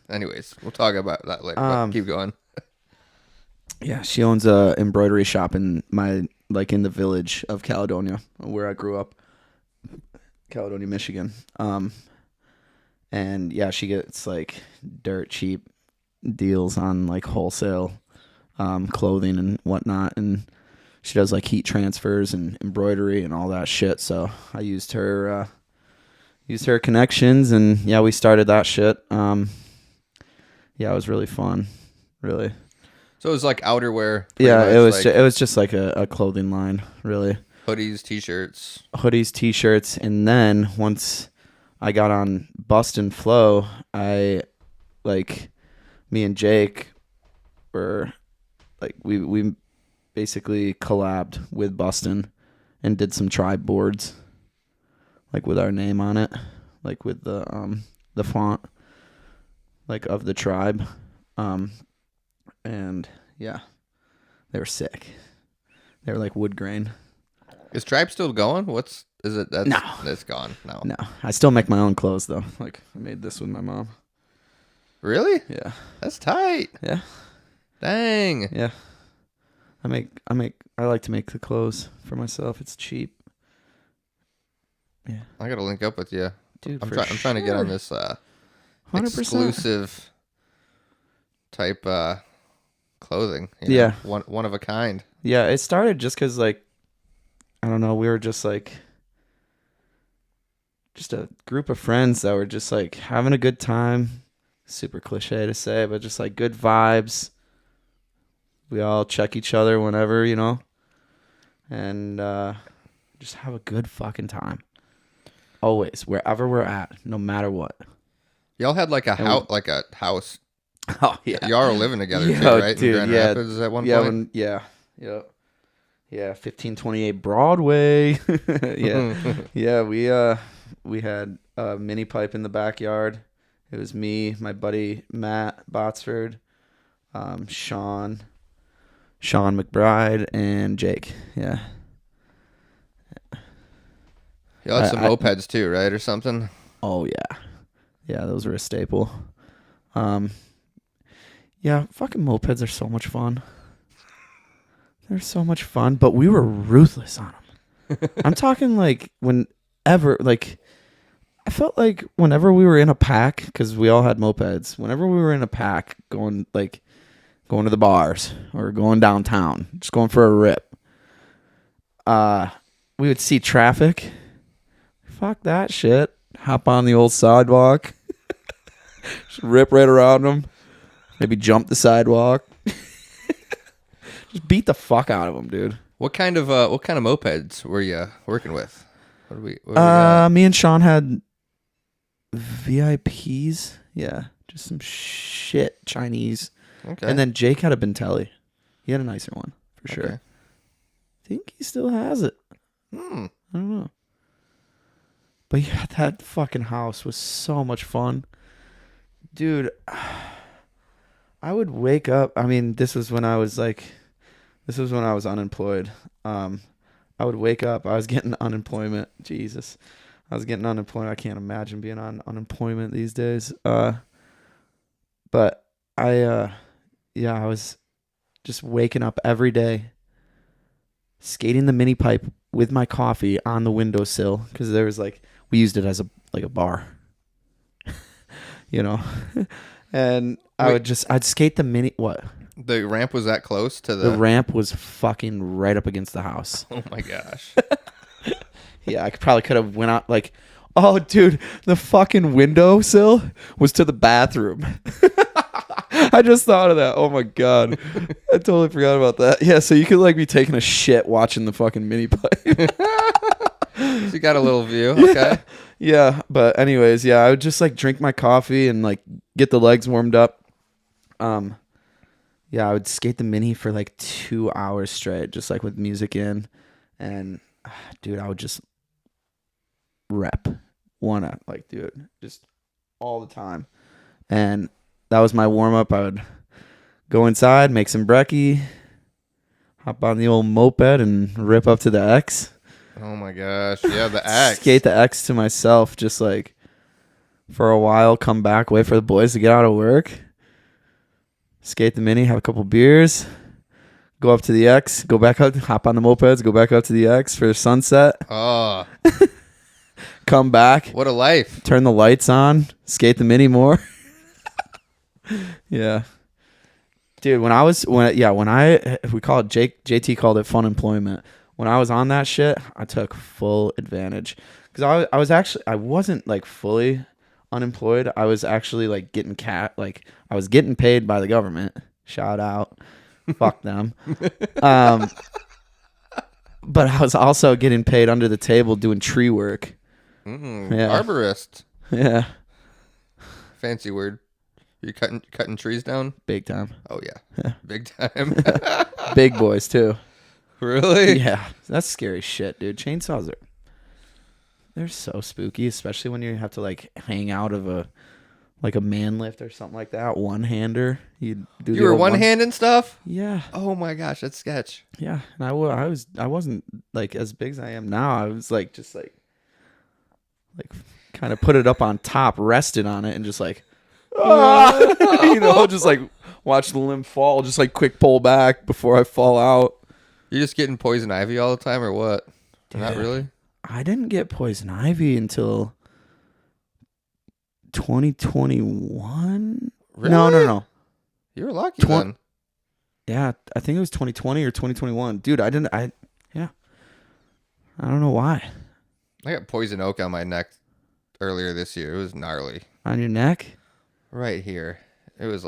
Anyways, we'll talk about that later. But keep going. Yeah, she owns a embroidery shop in in the village of Caledonia, where I grew up. Caledonia, Michigan. And yeah, she gets like dirt cheap deals on like wholesale clothing and whatnot, and she does like heat transfers and embroidery and all that shit. So I used her connections, and yeah, we started that shit. Yeah, it was really fun, really. So it was like outerwear. Yeah, it was just like a clothing line, really. Hoodies, t-shirts, and then once I got on Bustin Flow, me and Jake were like we basically collabed with Bustin and did some Tribe boards, like with our name on it, like with the font, like of the Tribe, and yeah, they were sick. They were like wood grain. Is Tribe still going? No, it's gone. No, I still make my own clothes though. Like I made this with my mom. Really? Yeah, that's tight. Yeah, dang. Yeah, I like to make the clothes for myself. It's cheap. Yeah, I gotta link up with you, dude. I'm trying to get on this 100%. Exclusive type clothing. Yeah, one of a kind. Yeah, it started just because like, I don't know, we were just like a group of friends that were just like having a good time. Super cliche to say, but just like good vibes. We all check each other whenever, you know, and just have a good fucking time. Always, wherever we're at, no matter what. Y'all had like a house. Oh yeah, y'all are living together too, right? Dude, in Grand Rapids at one point. Yeah, 1528 Broadway. Yeah, we had a mini pipe in the backyard. It was me, my buddy Matt Botsford, Sean McBride, and Jake. Yeah. You had some mopeds too, right, or something? Oh yeah, those were a staple. Yeah, fucking mopeds are so much fun. They're so much fun, but we were ruthless on them. I'm talking like whenever, like, I felt like whenever we were in a pack, because we all had mopeds, whenever we were in a pack going to the bars or going downtown, just going for a rip, we would see traffic. Fuck that shit. Hop on the old sidewalk. Just rip right around them. Maybe jump the sidewalk. Just beat the fuck out of them, dude. What kind of mopeds were you working with? What do we got? Me and Sean had VIPs. Yeah, just some shit Chinese. Okay. And then Jake had a Bentelli. He had a nicer one for sure. Okay. I think he still has it. I don't know. But yeah, that fucking house was so much fun, dude. I would wake up. I mean, this was when I was unemployed. I would wake up. I was getting unemployment. Jesus. I was getting unemployment. I can't imagine being on unemployment these days. But I was just waking up every day, skating the mini pipe with my coffee on the windowsill, because there was we used it as a bar, you know. And I'd skate the mini. What? The ramp was that close to The ramp was fucking right up against the house. Oh my gosh. Yeah, I probably could have went out oh, dude, the fucking windowsill was to the bathroom. I just thought of that. Oh my God. I totally forgot about that. Yeah, so you could be taking a shit watching the fucking mini pipe. So you got a little view. Okay. Yeah, but anyways, yeah, I would just drink my coffee and get the legs warmed up. Yeah, I would skate the mini for 2 hours straight, just with music in, and dude, I would just dude, just all the time. And that was my warm up. I would go inside, make some brekkie, hop on the old moped and rip up to the X. Oh my gosh. Yeah, the X. Skate the X to myself, just for a while, come back, wait for the boys to get out of work, skate the mini, have a couple beers, go up to the X, go back up, hop on the mopeds, go back up to the X for sunset. Oh. Come back. What a life. Turn the lights on, skate the mini more. Yeah. Dude, we call it JT called it fun employment. When I was on that shit, I took full advantage, because I wasn't fully unemployed. I was actually getting I was getting paid by the government. Shout out. Fuck them. But I was also getting paid under the table doing tree work. Yeah. Arborist. Yeah. Fancy word. You cutting trees down? Big time. Oh yeah. Big time. Big boys too. Really? Yeah. That's scary shit, dude. Chainsaws they're so spooky, especially when you have to hang out of a man lift or something like that. One-hander. You were one-handing stuff? Yeah. Oh my gosh, that's sketch. Yeah. And I wasn't as big as I am now. I was just kind of put it up on top, rested on it, and just just watch the limb fall, just quick pull back before I fall out. You're just getting poison ivy all the time, or what? Dude, not really. I didn't get poison ivy until 2021. Really? No. You were lucky then. Yeah, I think it was 2020 or 2021. Dude, I don't know why. I got poison oak on my neck earlier this year. It was gnarly. On your neck? Right here. It was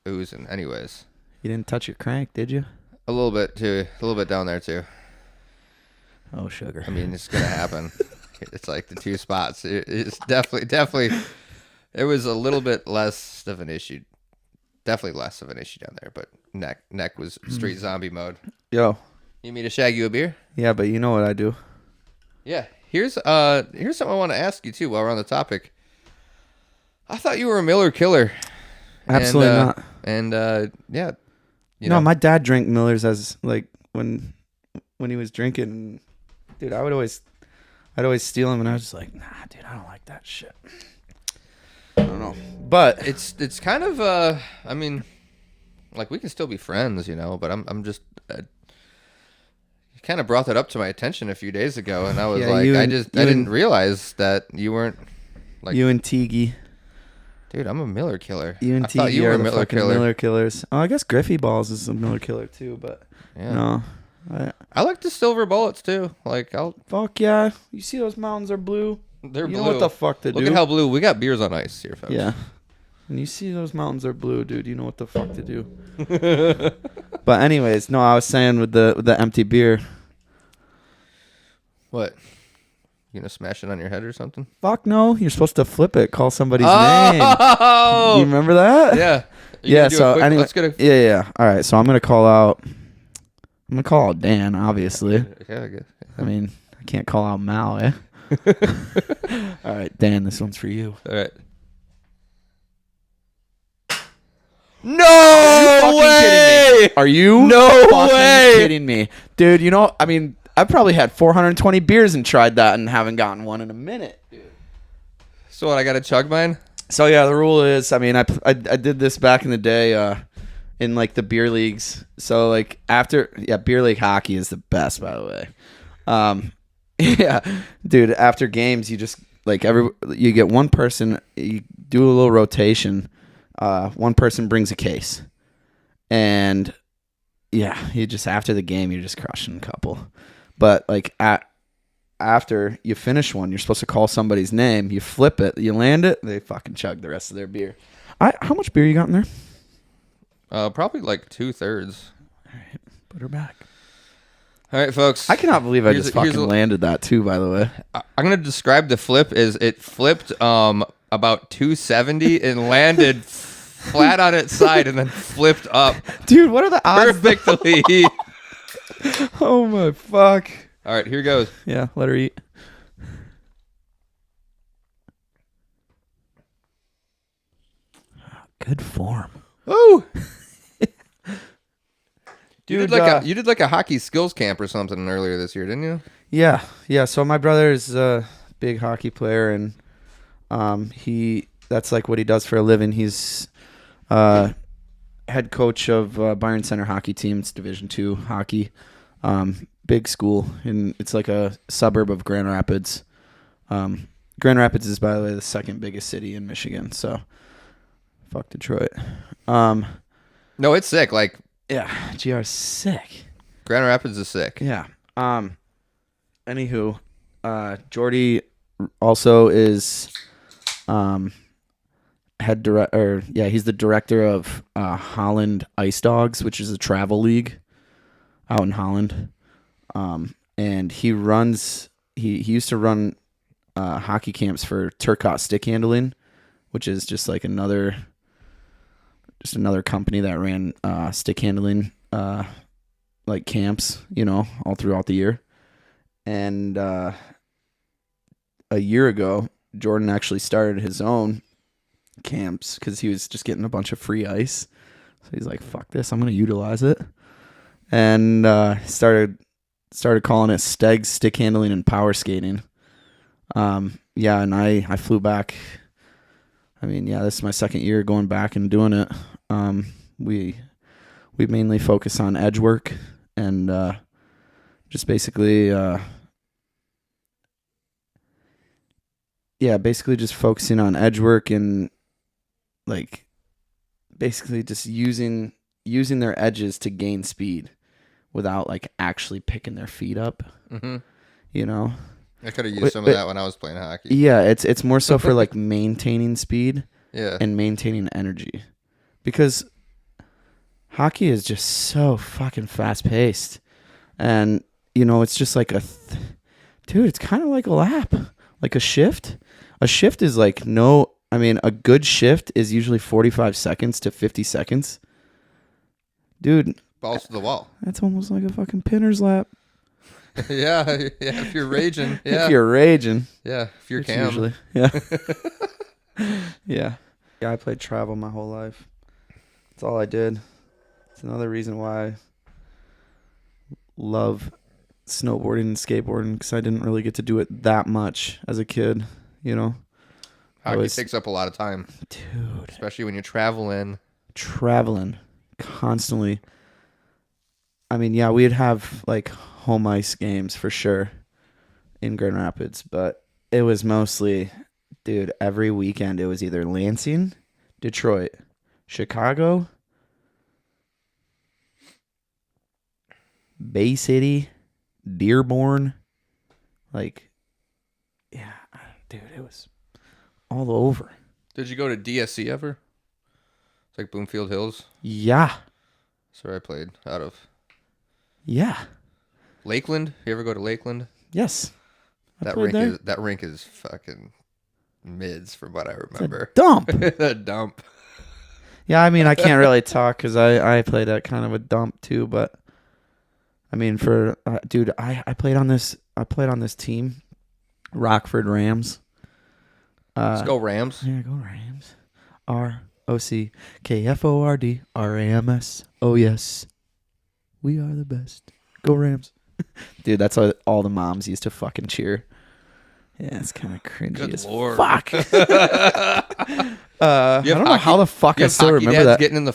oozing. Anyways. You didn't touch your crank, did you? A little bit too. A little bit down there too. Oh, sugar. I mean, it's gonna happen. It's the two spots. It's definitely. It was a little bit less of an issue. Definitely less of an issue down there, but neck was straight zombie mode. Yo. You mean to shag you a beer? Yeah, but you know what I do. Yeah. Here's something I want to ask you too while we're on the topic. I thought you were a Miller killer. Absolutely not. And yeah. My dad drank Millers as when he was drinking. Dude, I'd always steal him, and I was just nah, dude, I don't like that shit. I don't know. But It's kind of I mean, like we can still be friends, you know. But I'm just you kind of brought that up to my attention a few days ago, and I was like, I didn't realize that you weren't like you and Teague. Dude, I'm a Miller killer. You and I thought Teague you were are a the Miller fucking killer. Miller killers. Oh, I guess Griffey Balls is a Miller killer too, but Yeah. no. I like the silver bullets too. Like Fuck yeah. You see those mountains are blue? they're You blue. know what the fuck to do? Look at how blue. We got beers on ice here, folks. Yeah. When you see those mountains are blue, dude, you know what the fuck to do. But anyways, no, I was saying with the empty beer. What? You gonna smash it on your head or something? Fuck no, you're supposed to flip it, call somebody's Oh! name. You remember that? Yeah. Yeah, so anyway, let's get a yeah. All right, so I'm gonna call out Dan, obviously. Yeah, I guess. I mean, I can't call out Mal, eh? All right, Dan, this one's for you. All right. No way! Are you No fucking way! kidding me? Dude, you know, I mean, I've probably had 420 beers and tried that and haven't gotten one in a minute. So what, I gotta chug mine? So yeah, the rule is, I mean, I did this back in the day in like the beer leagues. So like beer league hockey is the best, by the way. Yeah, dude, after games you just like you get one person, you do a little rotation. One person brings a case. And yeah, you just after the game you're just crushing a couple. But like after you finish one, you're supposed to call somebody's name. You flip it, you land it, they fucking chug the rest of their beer. How much beer you got in there? Probably like 2/3. All right, put her back. All right, folks. I cannot believe I just fucking landed that too, by the way. I'm gonna describe the flip as it flipped about 270 and landed flat on its side and then flipped up. Dude, what are the odds? Perfectly. Oh my fuck. All right, here goes. Yeah, let her eat. Good form. Ooh. Dude, you did like a hockey skills camp or something earlier this year, didn't you? Yeah. So my brother is a big hockey player, and that's like what he does for a living. He's head coach of Byron Center hockey team. It's Division II hockey. Big school, and it's like a suburb of Grand Rapids. Grand Rapids is, by the way, the second biggest city in Michigan. So, fuck Detroit. No, it's sick. Like, yeah, GR is sick. Grand Rapids is sick. Yeah. Anywho, Jordy also is he's the director of Holland Ice Dogs, which is a travel league out in Holland. And he used to run hockey camps for Turcotte Stick Handling, which is just like another company that ran stick handling like camps, all throughout the year. And a year ago, Jordan actually started his own camps because he was just getting a bunch of free ice. So he's like, fuck this, I'm going to utilize it. And started calling it Stegs Stick Handling and Power Skating. Yeah, and I flew back. I mean, yeah, this is my second year going back and doing it. We mainly focus on edge work and just basically basically just focusing on edge work and like basically just using their edges to gain speed without like actually picking their feet up. Mm-hmm. I could have used some of that when I was playing hockey. Yeah, it's more so for like maintaining speed Yeah. and maintaining energy, because hockey is just so fucking fast paced, and it's just like dude, it's kind of like a lap, like a shift. A shift is like a good shift is usually 45 seconds to 50 seconds. Dude, Balls to the wall. that's almost like a fucking pinner's lap. Yeah, if you're raging. Yeah. If you're raging. Yeah, if you're Which Cam. usually. Yeah. Yeah. Yeah, I played travel my whole life. That's all I did. It's another reason why I love snowboarding and skateboarding, because I didn't really get to do it that much as a kid, Hockey takes up a lot of time, dude. especially when you're traveling Constantly. I mean, yeah, we'd have like home ice games for sure in Grand Rapids, but it was mostly, dude, every weekend it was either Lansing, Detroit, Chicago, Bay City, Dearborn. Like, yeah, dude, it was all over. Did you go to DSC ever? It's like Bloomfield Hills. Yeah. That's where I played out of. Yeah. Lakeland? You ever go to Lakeland? Yes. That rink is fucking mids from what I remember. Dump. A dump. Yeah, I mean, I can't really talk because I played at kind of a dump too, but I mean, for dude, I played on this team, Rockford Rams. Let's go Rams. Yeah, go Rams. ROCKFORD RAMS. Oh yes, we are the best. Go Rams. Dude, that's what all the moms used to fucking cheer. Yeah, it's kind of cringy Good as Lord. fuck. I don't know how the fuck I still remember that. Getting in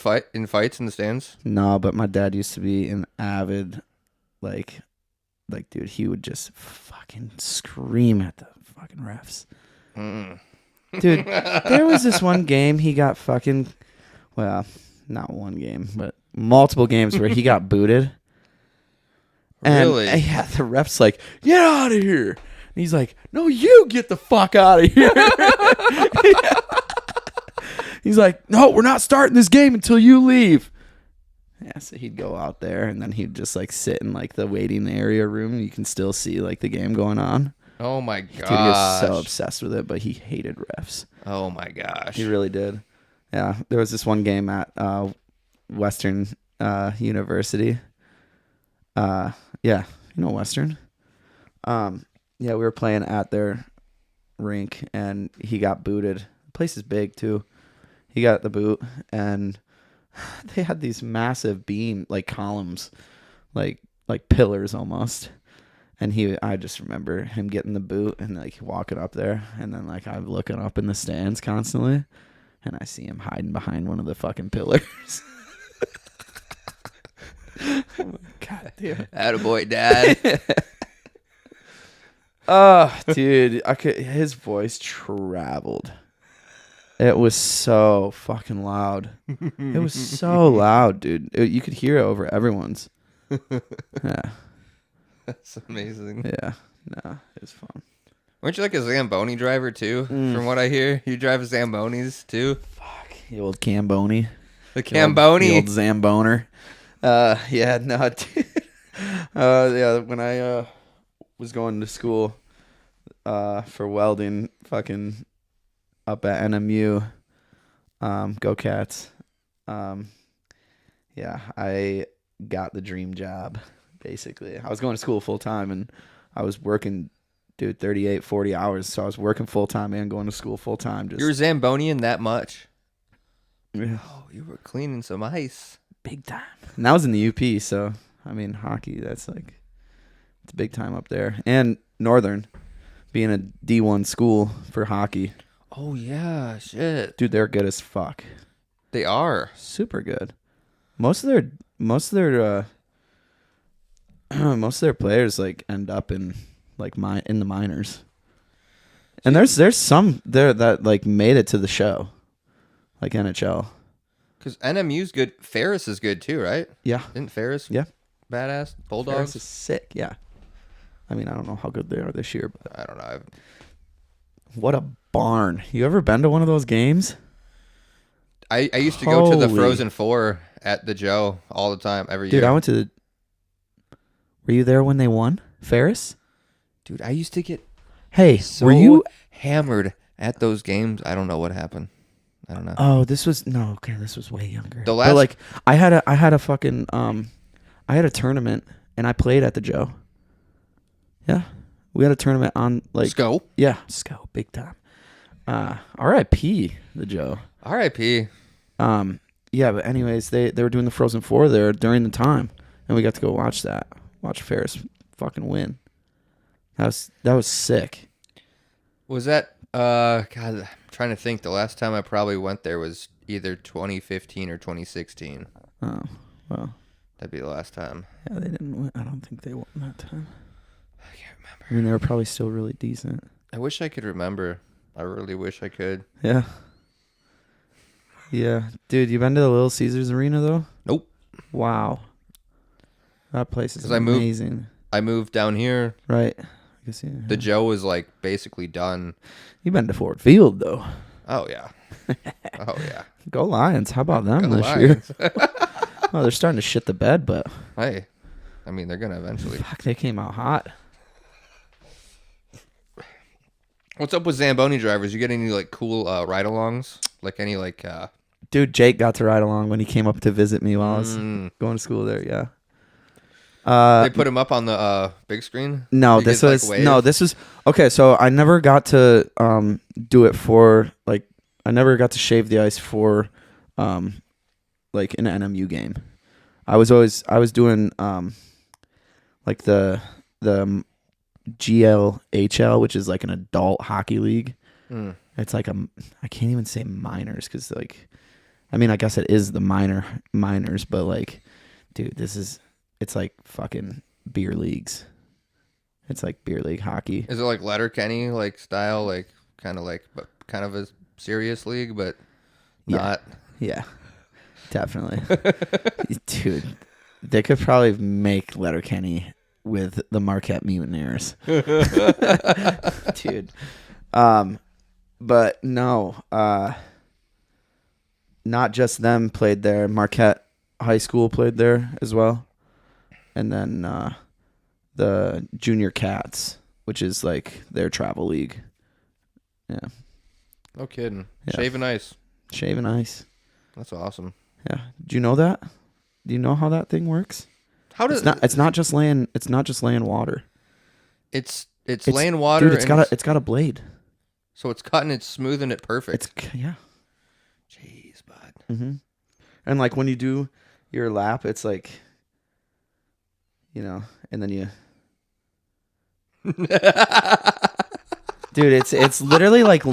fights in the stands. No, but my dad used to be an avid, like, dude, he would just fucking scream at the fucking refs. Dude, there was this one game he got fucking, well, not one game, but multiple games where he got booted. Really? And yeah, the ref's like, get out of here. And he's like, no, you get the fuck out of here. He's like, no, we're not starting this game until you leave. Yeah, so he'd go out there and then he'd just like sit in like the waiting area room. And you can still see like the game going on. Oh my gosh. Dude, he was so obsessed with it, but he hated refs. Oh my gosh. He really did. Yeah, there was this one game at Western University. Yeah, you know Western. Yeah, we were playing at their rink, and he got booted. The place is big too. He got the boot, and they had these massive beam like columns, like pillars almost. And I just remember him getting the boot and like walking up there, and then like I'm looking up in the stands constantly, and I see him hiding behind one of the fucking pillars. God damn. Attaboy, Dad. Oh, dude, his voice traveled. It was so fucking loud. It was so loud, dude. You could hear it over everyone's. Yeah. That's amazing. Yeah. No, it was fun. Weren't you like a Zamboni driver too? From what I hear, you drive Zambonis too. Fuck, the old Camboni. The Camboni. The old Zamboner. Yeah, no, dude. Yeah, when I was going to school for welding, fucking up at NMU, go Cats. Yeah, I got the dream job, basically. I was going to school full time, and I was working, dude, 38, 40 hours. So I was working full time and going to school full time. You were Zambonian that much? Yeah. Oh, you were cleaning some ice. Big time. And that was in the UP, so, I mean, hockey, that's like, it's big time up there. And Northern, being a D1 school for hockey. Oh, yeah, shit. Dude, they're good as fuck. They are. Super good. Most of their players like end up in like in the minors. And there's some there that like made it to the show. Like NHL. Because NMU's good. Ferris is good too, right? Yeah. Isn't Ferris? Yeah. Badass. Bulldogs. Ferris is sick, yeah. I mean, I don't know how good they are this year, but I don't know. what a barn. You ever been to one of those games? I used to go to the Frozen Four at the Joe all the time, every year. Dude, I went to the... Were you there when they won? Ferris? Dude, I used to get were you... hammered at those games. I don't know what happened. I don't know. Oh, this was way younger. The last... But like, I had a fucking... I had a tournament, and I played at the Joe. Yeah. We had a tournament on, like... Sco? Yeah, Sco, big time. R.I.P. the Joe. R.I.P. Yeah, but anyways, they were doing the Frozen Four there during the time, and we got to go watch that. Watch Ferris fucking win. That was sick. Was that God? trying to think. The last time I probably went there was either 2015 or 2016. Oh, well. That'd be the last time. Yeah, they didn't win. I don't think they won that time. I can't remember. I mean, they were probably still really decent. I wish I could remember. I really wish I could. Yeah. Yeah. Dude, you been to the Little Caesars Arena, though? Nope. Wow. That place is 'Cause I moved- amazing. I moved down here. Right. I guess, yeah. The Joe was like basically done. You've been to Ford Field, though. Oh, yeah. Oh, yeah. Go Lions. How about them Go this Lions. year? Well, they're starting to shit the bed, but Hey, I mean, they're going to eventually. fuck, they came out hot. What's up with Zamboni drivers? You get any like cool ride-alongs? Like any like Dude, Jake got to ride along when he came up to visit me while I was going to school there, yeah. they put him up on the big screen? No, You this get, like, was wave? this was okay. So I never got to do it for like I never got to shave the ice for like an NMU game. I was doing like the GLHL, which is like an adult hockey league. It's like I can't even say minors because like I mean I guess it is the minors, but like dude, it's like fucking beer leagues. It's like beer league hockey. Is it like Letterkenny like style, like kind of a serious league, but not? Yeah, definitely. Dude, they could probably make Letterkenny with the Marquette Mutineers. Dude. But no, not just them played there. Marquette High School played there as well. And then the Junior Cats, which is like their travel league. Yeah. No kidding. Yeah. Shaving ice. Shaving ice. That's awesome. Yeah. Do you know that? Do you know how that thing works? How does It's not just laying water. It's laying water? Dude, it's got a blade. So it's cutting it, smoothing it perfect. Yeah. Jeez, bud. Mm-hmm. And like when you do your lap, it's like, you know, and then you. Dude, it's literally like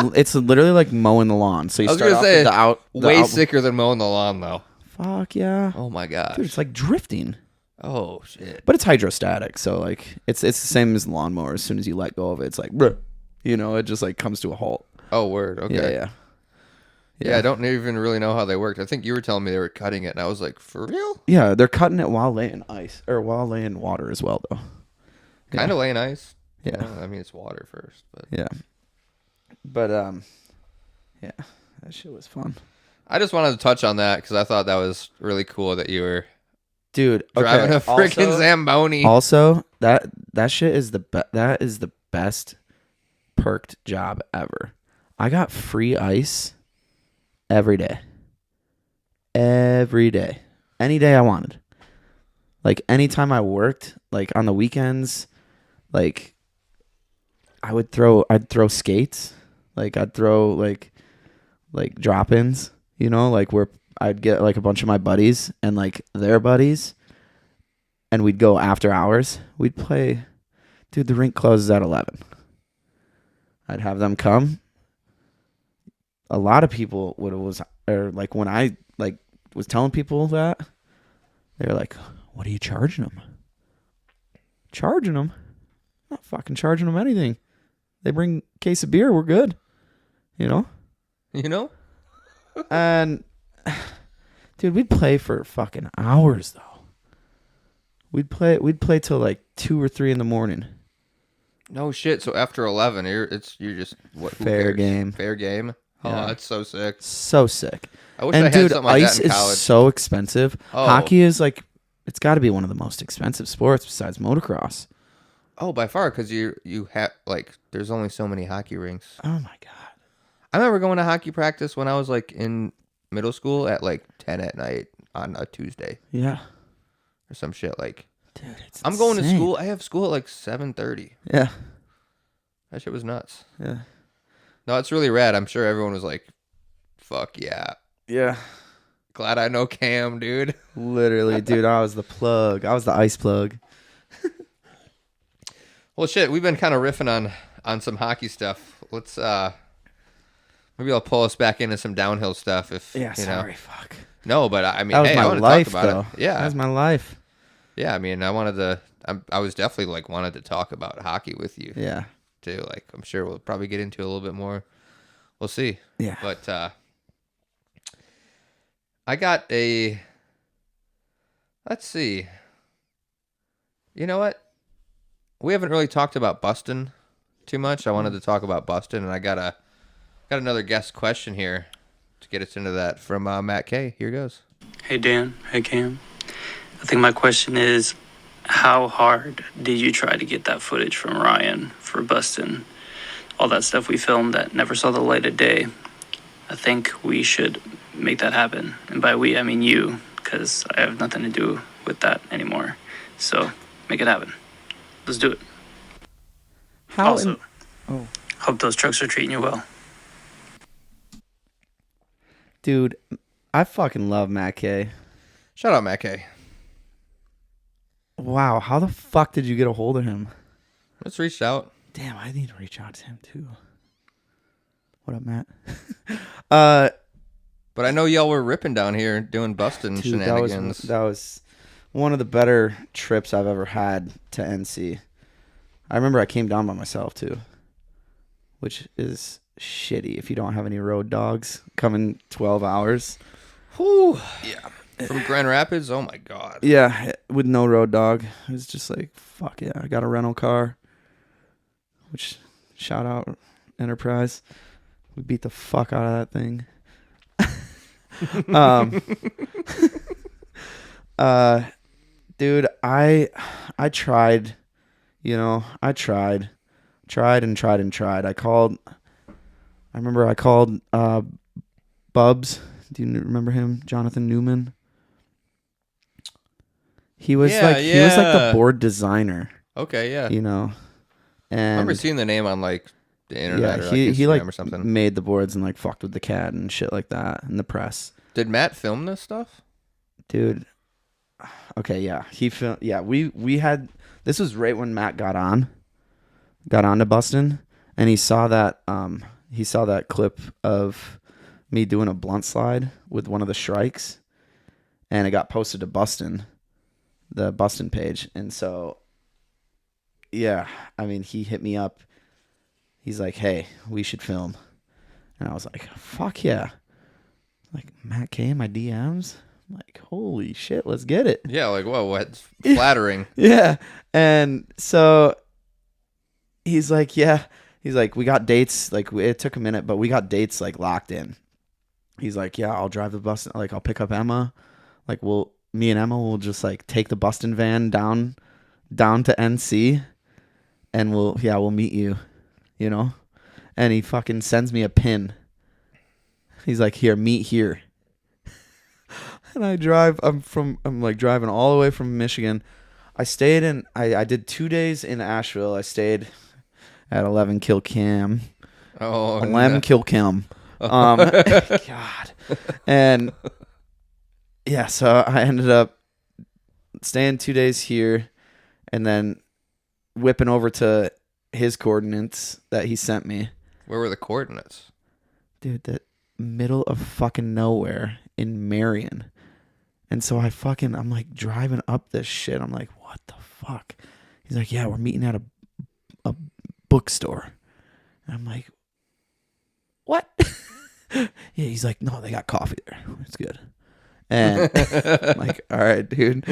mowing the lawn. So you I was start gonna off say, with the way sicker than mowing the lawn, though. Fuck yeah. Oh my gosh. Dude, it's like drifting. Oh shit. But it's hydrostatic, so like it's the same as the lawnmower. As soon as you let go of it, it's like, bruh, you know, it just like comes to a halt. Oh word. Okay. Yeah. I don't even really know how they worked. I think you were telling me they were cutting it, and I was like, for real? Yeah, they're cutting it while laying ice or while laying water as well, though. Kind of laying ice. Yeah. I mean, it's water first, but Yeah. But yeah, that shit was fun. I just wanted to touch on that because I thought that was really cool that you were Dude, driving a freaking Zamboni. Also, that shit is that is the best perked job ever. I got free ice every day. Every day. Any day I wanted. Like anytime I worked, like on the weekends, like I'd throw skates. Like I'd throw like drop-ins, you know, like where I'd get like a bunch of my buddies and like their buddies, and we'd go after hours. We'd play. Dude, the rink closes at 11. I'd have them come. A lot of people like when I like was telling people that, they're like, "What are you charging them?" Charging them? I'm not fucking charging them anything. They bring a case of beer, we're good. You know? You know? And dude, we'd play for fucking hours though. We'd play till like 2 or 3 in the morning. No shit. So after 11, you're just what? Who Fair cares? game. Fair game. Oh, Yeah. that's so sick. So sick. I wish And I had dude, something like ice that in is college. so expensive. Oh. Hockey is like, it's got to be one of the most expensive sports besides motocross. Oh, by far, because you have like there's only so many hockey rinks. Oh my god. I remember going to hockey practice when I was like in middle school at like 10 at night on a Tuesday Yeah. or some shit. Like, Dude, it's I'm going to insane. school. I have school at like 7:30. Yeah. That shit was nuts. Yeah. No, it's really rad. I'm sure everyone was like, "Fuck yeah." Yeah. Glad I know Cam, dude. Literally, dude, I was the plug. I was the ice plug. Well, shit, we've been kind of riffing on some hockey stuff. Let's Maybe I'll pull us back into some downhill stuff if Yeah, you know. sorry, fuck. No, but I mean, That was hey, my I want to life, talk about though. it. Yeah, That was my life. yeah. I mean, I was definitely like wanted to talk about hockey with you Yeah. too. Like, I'm sure we'll probably get into it a little bit more. We'll see. Yeah. But I got a. Let's see. You know what? We haven't really talked about Bustin too much. I wanted to talk about Bustin, and I got another guest question here to get us into that from Matt K. Here goes. Hey Dan, hey Cam. I think my question is, how hard did you try to get that footage from Ryan for Bustin? All that stuff we filmed that never saw the light of day. I think we should make that happen. And by we, I mean you, because I have nothing to do with that anymore. So make it happen. Let's do it. How? Also, hope those trucks are treating you well. Dude, I fucking love Matt K. Shout out Matt K. Wow, how the fuck did you get a hold of him? Let's reach out. Damn, I need to reach out to him too. What up, Matt? But I know y'all were ripping down here doing Bustin Dude, shenanigans. that was one of the better trips I've ever had to NC. I remember I came down by myself too, which is shitty if you don't have any road dogs coming 12 hours. Whew. Yeah. From Grand Rapids? Oh my God. Yeah, with no road dog. It was just like, fuck yeah, I got a rental car, which, shout out Enterprise. We beat the fuck out of that thing. Dude, I tried, I remember I called Bubs. Do you remember him? Jonathan Newman. He was Yeah, he was like the yeah. board designer, Okay, yeah. and I remember seeing the name on like the internet or like he Instagram like or something. made the boards and like fucked with the cat and shit like that in the press. Did Matt film this stuff? Dude. Okay, yeah. He filmed. Yeah, we had. This was right when Matt got on to Bustin, and he saw that clip of me doing a blunt slide with one of the Shrikes, and it got posted to Bustin, the Bustin page, and so yeah, I mean, he hit me up. He's like, "Hey, we should film," and I was like, "Fuck yeah!" Like Matt K in my DMs. I'm like, holy shit, let's get it. Yeah, like, whoa, what? Flattering. Yeah. And so he's like, yeah. He's like, we got dates. Like, it took a minute, but we got dates, like, locked in. He's like, yeah, I'll drive the bus. Like, I'll pick up Emma. Like, me and Emma will just, like, take the Bustin van down to NC. And we'll meet you, And he fucking sends me a pin. He's like, here, meet here. And I'm driving all the way from Michigan. I did 2 days in Asheville. I stayed at 11 Kill Cam. Oh, 11 Kill Cam. God. And yeah, so I ended up staying 2 days here and then whipping over to his coordinates that he sent me. Where were the coordinates? Dude, the middle of fucking nowhere in Marion. And so I'm like driving up this shit. I'm like, what the fuck? He's like, yeah, we're meeting at a bookstore. And I'm like, what? Yeah, he's like, no, they got coffee there. It's good. And I'm like, all right, dude.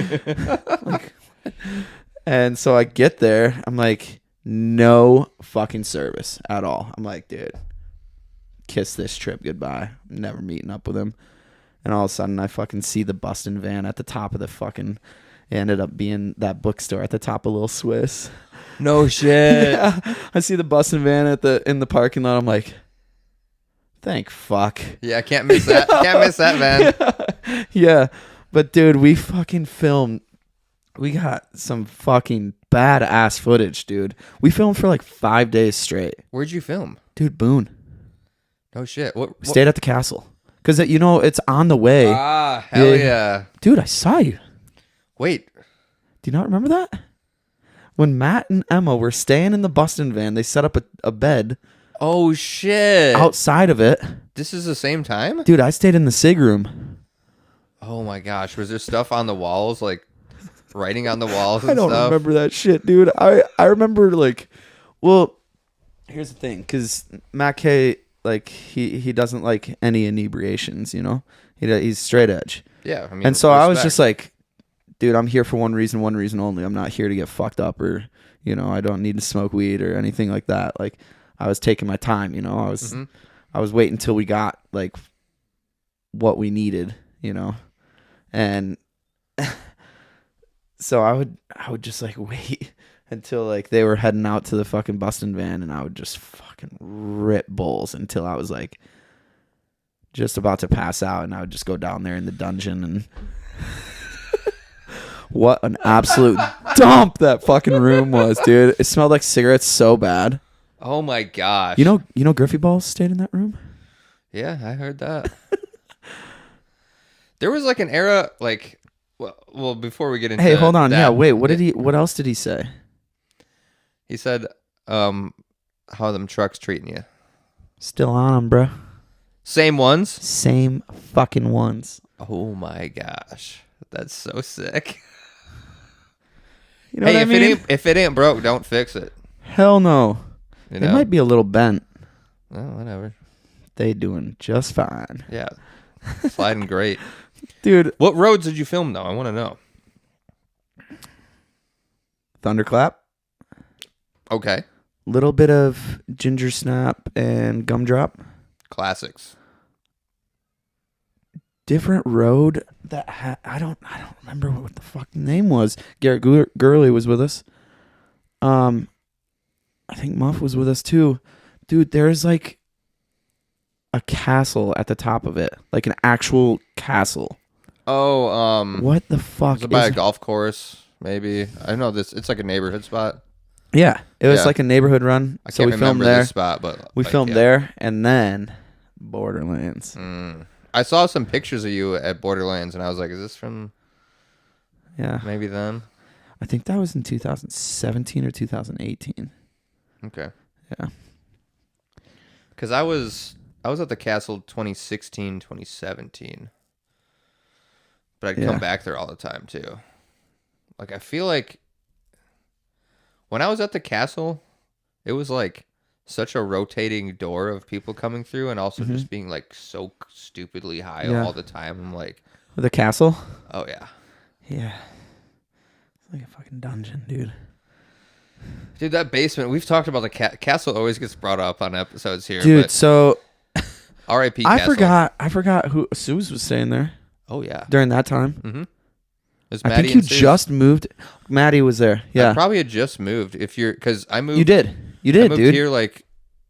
And so I get there. I'm like, no fucking service at all. I'm like, dude, kiss this trip goodbye. I'm never meeting up with him. And all of a sudden, I fucking see the Bustin van at the top of the fucking... It ended up being that bookstore at the top of Little Swiss. No shit. Yeah, I see the Bustin van in the parking lot. I'm like, thank fuck. Yeah, can't miss that. Can't miss that, man. Yeah, but dude, we fucking filmed. We got some fucking badass footage, dude. We filmed for like 5 days straight. Where'd you film? Dude, Boone. No shit. What? Stayed at the castle. Because, it's on the way. Ah, hell yeah. Dude, I saw you. Wait. Do you not remember that? When Matt and Emma were staying in the Bustin van, they set up a bed Oh shit! outside of it. This is the same time? Dude, I stayed in the SIG room. Oh my gosh! Was there stuff on the walls, like writing on the walls and I don't stuff? remember that shit, dude. I remember like, well, here's the thing, because Matt K, like he doesn't like any inebriations, you know. He's straight edge. Yeah, I mean, And so I was respect. just like, dude, I'm here for one reason only. I'm not here to get fucked up or, you know, I don't need to smoke weed or anything like that. Like, I was taking my time, you know. I was waiting until we got like what we needed, you know. And so I would just like wait until like they were heading out to the fucking Bustin van, and I would just fucking rip bowls until I was like just about to pass out, and I would just go down there in the dungeon and what an absolute dump that fucking room was, dude. It smelled like cigarettes so bad. Oh my gosh! You know Griffey Balls stayed in that room? Yeah, I heard that. There was like an era, like, well, before we get into Hey, hold on. that, Yeah, wait. What else did he say? He said, how are them trucks treating you? Still on them, bro. Same ones? Same fucking ones. Oh my gosh. That's so sick. You know Hey, what I mean? if it ain't broke, don't fix it. Hell no. You They know? might be a little bent. Oh, whatever. They doing just fine. Yeah. Sliding great. Dude, What roads did you film though? I want to know. Thunderclap. Okay. Little bit of Ginger Snap and Gumdrop. Classics. Different road that I don't remember what the fuck the name was. Garrett Gurley was with us. I think Muff was with us too. Dude, there's like a castle at the top of it, like an actual castle. Oh, What the fuck was it by a is? golf course? Maybe. I don't know this. It's like a neighborhood spot. Yeah, it was Yeah. like a neighborhood run. I So can't we filmed remember there. this spot, but We like, filmed yeah. there, and then Borderlands. I saw some pictures of you at Borderlands, and I was like, "Is this from Yeah, maybe then?" I think that was in 2017 or 2018. Okay. Yeah. Because I was at the castle 2016, 2017. But I'd Yeah. come back there all the time too. Like I feel like when I was at the castle, it was like such a rotating door of people coming through, and also just being like so stupidly high Yeah. all the time. I'm like, The castle? oh yeah. Yeah. It's like a fucking dungeon, dude. Dude, that basement, we've talked about the castle always gets brought up on episodes here. Dude, but so R.I.P. I Castle. forgot who Suze was staying there Oh yeah. during that time. Mm-hmm. Was I Maddie think you and Sue? just moved. Maddie was there. I Yeah. probably had just moved. Because I moved. You did. You I did, moved dude. here like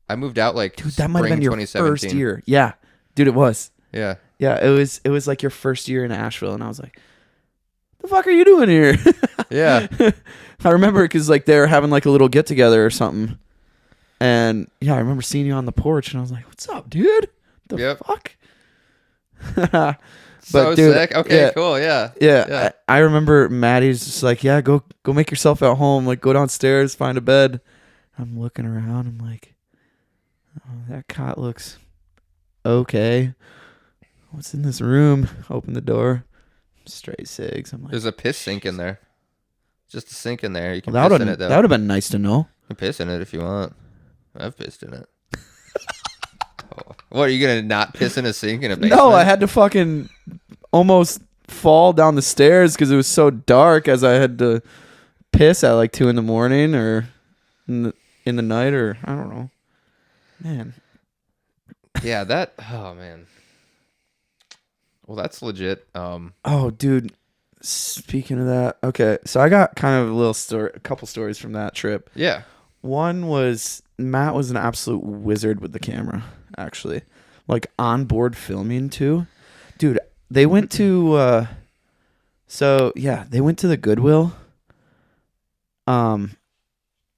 I moved out like Dude, that might have been your 2017. first year. Yeah. Dude, it was. Yeah. Yeah, it was like your first year in Asheville, and I was like, the fuck are you doing here? Yeah. I remember because like they were having like a little get together or something. And yeah, I remember seeing you on the porch, and I was like, what's up, dude? The Yep. fuck? So dude, sick. Okay, yeah. cool. Yeah. Yeah, Yeah. I remember Maddie's just like, yeah, go make yourself at home. Like, go downstairs, find a bed. I'm looking around. I'm like, oh, that cot looks okay. What's in this room? Open the door. Straight cigs. I'm like, There's a piss sink in there. Just a sink in there. You can well, piss in it though. that would have been nice to know. You can piss in it if you want. I've pissed in it. Oh. What, are you gonna not piss in a sink in a basement? No, I had to fucking almost fall down the stairs because it was so dark as I had to piss at like 2 a.m. or in the night, or I don't know. Man. Yeah, that. Oh man. Well, that's legit. Oh, dude. Speaking of that, okay, so I got kind of a couple stories from that trip. Yeah. One was Matt was an absolute wizard with the camera, actually, like on board filming too, dude. They went to, they went to the Goodwill. Him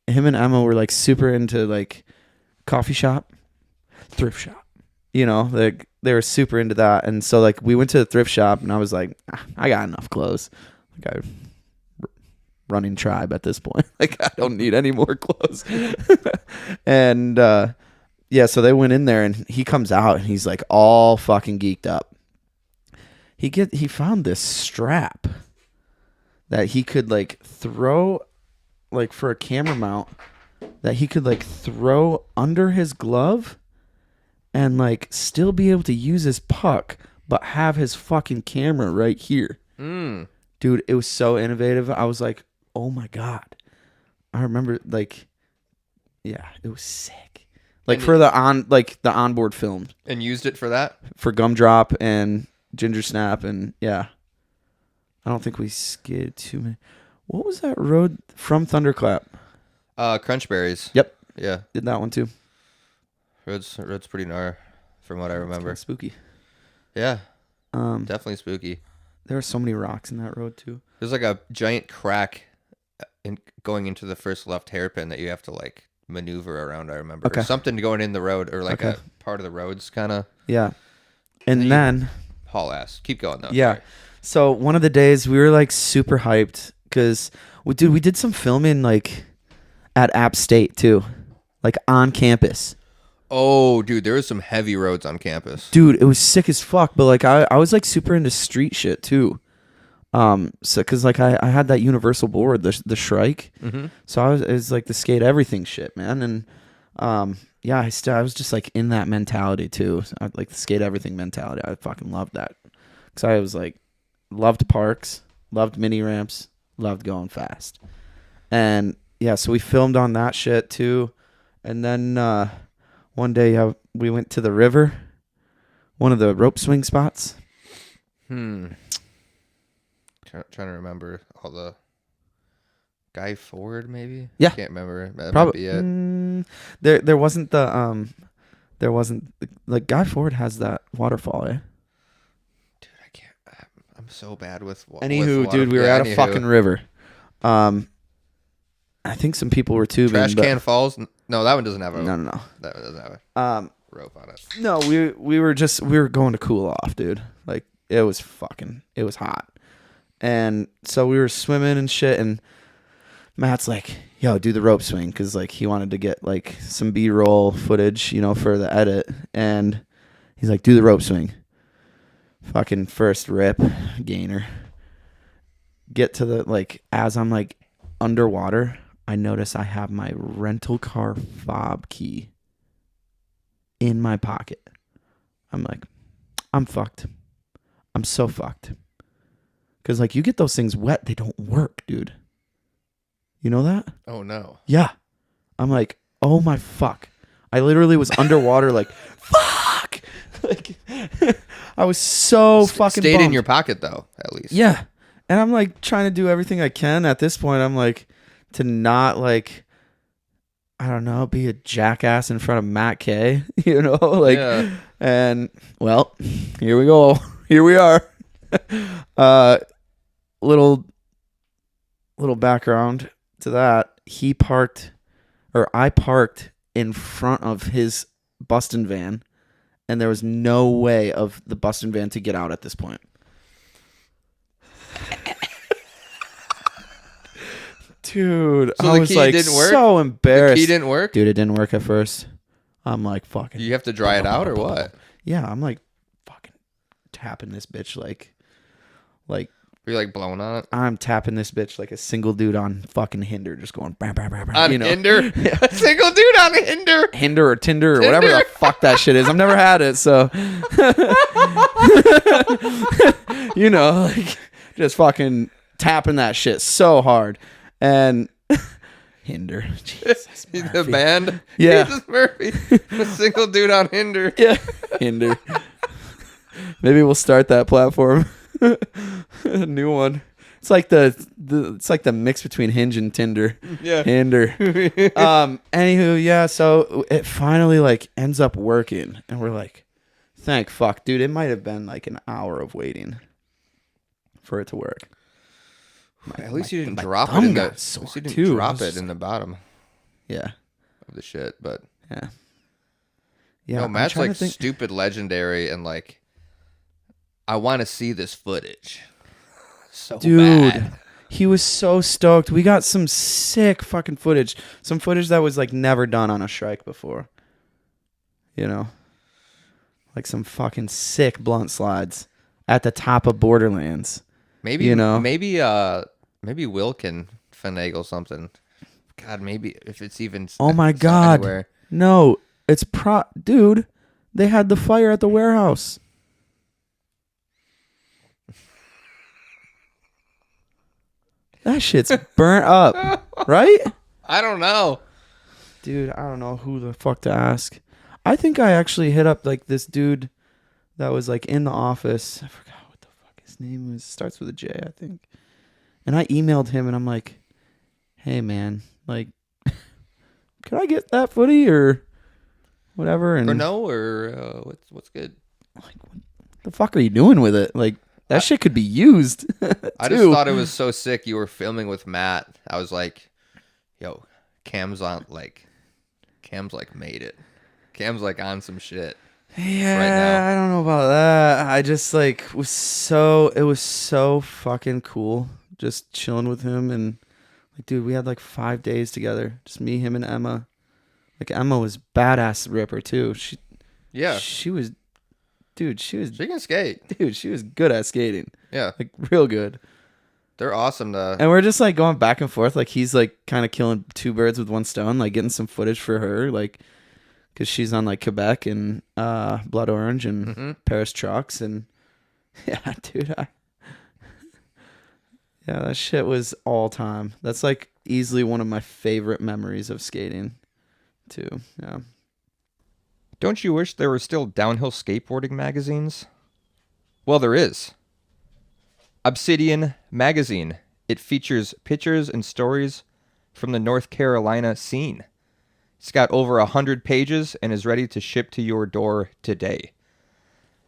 and Emma were like super into like coffee shop, thrift shop. You know, like they were super into that, and so like we went to the thrift shop, and I was like, I got enough clothes. Like I running tribe at this point. Like I don't need any more clothes. And so they went in there and he comes out and he's like all fucking geeked up. He found this strap that he could like throw like for a camera mount that he could like throw under his glove and like still be able to use his puck but have his fucking camera right here. Dude, it was so innovative. I was like, oh my God. I remember like, yeah, it was sick. Like for the onboard film. And used it for that? For Gumdrop and Ginger Snap and yeah. I don't think we skidded too many. What was that road from Thunderclap? Crunchberries. Yep. Yeah. Did that one too. Road's pretty gnar from what I remember. Spooky. Yeah. Definitely spooky. There were so many rocks in that road too. There's like a giant crack going into the first left hairpin that you have to like maneuver around, I remember. Okay. Or something going in the road or like a part of the roads kind of. Yeah. And then haul ass. Keep going though. Yeah. Sorry. So one of the days we were like super hyped because we did some filming like at App State too, like on campus. Oh, dude, there was some heavy roads on campus. Dude, it was sick as fuck. But like I was like super into street shit too. So because like I had that universal board, the Shrike. Mm-hmm. So it was like the skate everything shit, man. And yeah, I was just like in that mentality too. Like the skate everything mentality. I fucking loved that because I was like loved parks, loved mini ramps, loved going fast, and yeah. So we filmed on that shit too, and then. One day we went to the river, one of the rope swing spots. Trying to remember all the Guy Ford maybe. Yeah, can't remember. That probably might be it. There wasn't like Guy Ford has that waterfall, eh? Dude, I can't. I'm so bad with. Anywho, dude, we were at a fucking river. I think some people were tubing. Trash Can Falls. No, that one doesn't have a. No. That one doesn't have a rope on it. No, we were going to cool off, dude. Like it was hot, and so we were swimming and shit. And Matt's like, "Yo, do the rope swing," because like he wanted to get like some B-roll footage, you know, for the edit. And he's like, "Do the rope swing." Fucking first rip, gainer. Get to the like as I'm like underwater. I notice I have my rental car fob key in my pocket. I'm like, I'm fucked. I'm so fucked. Because, like, you get those things wet, they don't work, dude. You know that? Oh, no. Yeah. I'm like, oh, my fuck. I literally was underwater like, fuck! Like, I was so fucking Stayed in bummed. your pocket, though, at least. Yeah. And I'm, like, trying to do everything I can. At this point, I'm like... to not like I don't know, be a jackass in front of Matt K, you know, like yeah. And well, here we go. Here we are. Little background to that. I parked in front of his Bustin van and there was no way of the Bustin van to get out at this point. Dude, so I was like so embarrassed. The key didn't work? Dude, it didn't work at first. I'm like fucking. Do you have to dry it out or what? Yeah, I'm like fucking tapping this bitch like. Are you like blowing on it? I'm tapping this bitch like a single dude on fucking Hinder, just going bam, bam, bam, bam. On Hinder? Yeah. A single dude on Hinder? Hinder or Tinder or whatever the fuck that shit is. I've never had it, so. You know, like just fucking tapping that shit so hard. And Hinder. Jesus Murphy. The band? Yeah. Jesus Murphy. A single dude on Hinder. Yeah. Hinder. Maybe we'll start that platform. A new one. It's like the mix between Hinge and Tinder. Yeah. Hinder. Anywho, yeah, so it finally like ends up working and we're like, thank fuck, dude. It might have been like an hour of waiting for it to work. At least you didn't drop it in the. At least you didn't drop it in the bottom. Yeah. Of the shit, but yeah. Yeah. No, Matt's like stupid legendary and like. I want to see this footage. So dude, bad. He was so stoked. We got some sick fucking footage. Some footage that was like never done on a Shrike before. you know, like some fucking sick blunt slides at the top of Borderlands. Maybe you know, maybe Will can finagle something. God, maybe if it's even. Oh my it's not God, anywhere. no, it's dude. They had the fire at the warehouse. That shit's burnt up, right? I don't know. Dude, I don't know who the fuck to ask. I think I actually hit up like this dude that was like in the office. I forgot what the fuck his name was. Starts with a J, I think. And I emailed him and I'm like, hey man, like, can I get that footy or whatever? And Or no, or what's good? like, what the fuck are you doing with it? Like, that shit could be used. I just thought it was so sick. You were filming with Matt. I was like, yo, Cam's like made it. Cam's like on some shit. Yeah, right now. I don't know about that. I just like it was so fucking cool just chilling with him. And like, dude, we had like 5 days together, just me, him, and Emma. Like, Emma was badass ripper too. She was She can skate. dude, she was good at skating. Yeah, Like, real good. they're awesome to. And we're just like going back and forth. Like, he's like kind of killing two birds with one stone, like getting some footage for her, like, because she's on like Quebec and Blood Orange and Paris Trucks. And yeah, dude, yeah, that shit was all time. That's like easily one of my favorite memories of skating too. Yeah. Don't you wish there were still downhill skateboarding magazines? Well, there is. Obsidian Magazine. It features pictures and stories from the North Carolina scene. It's got over 100 pages and is ready to ship to your door today.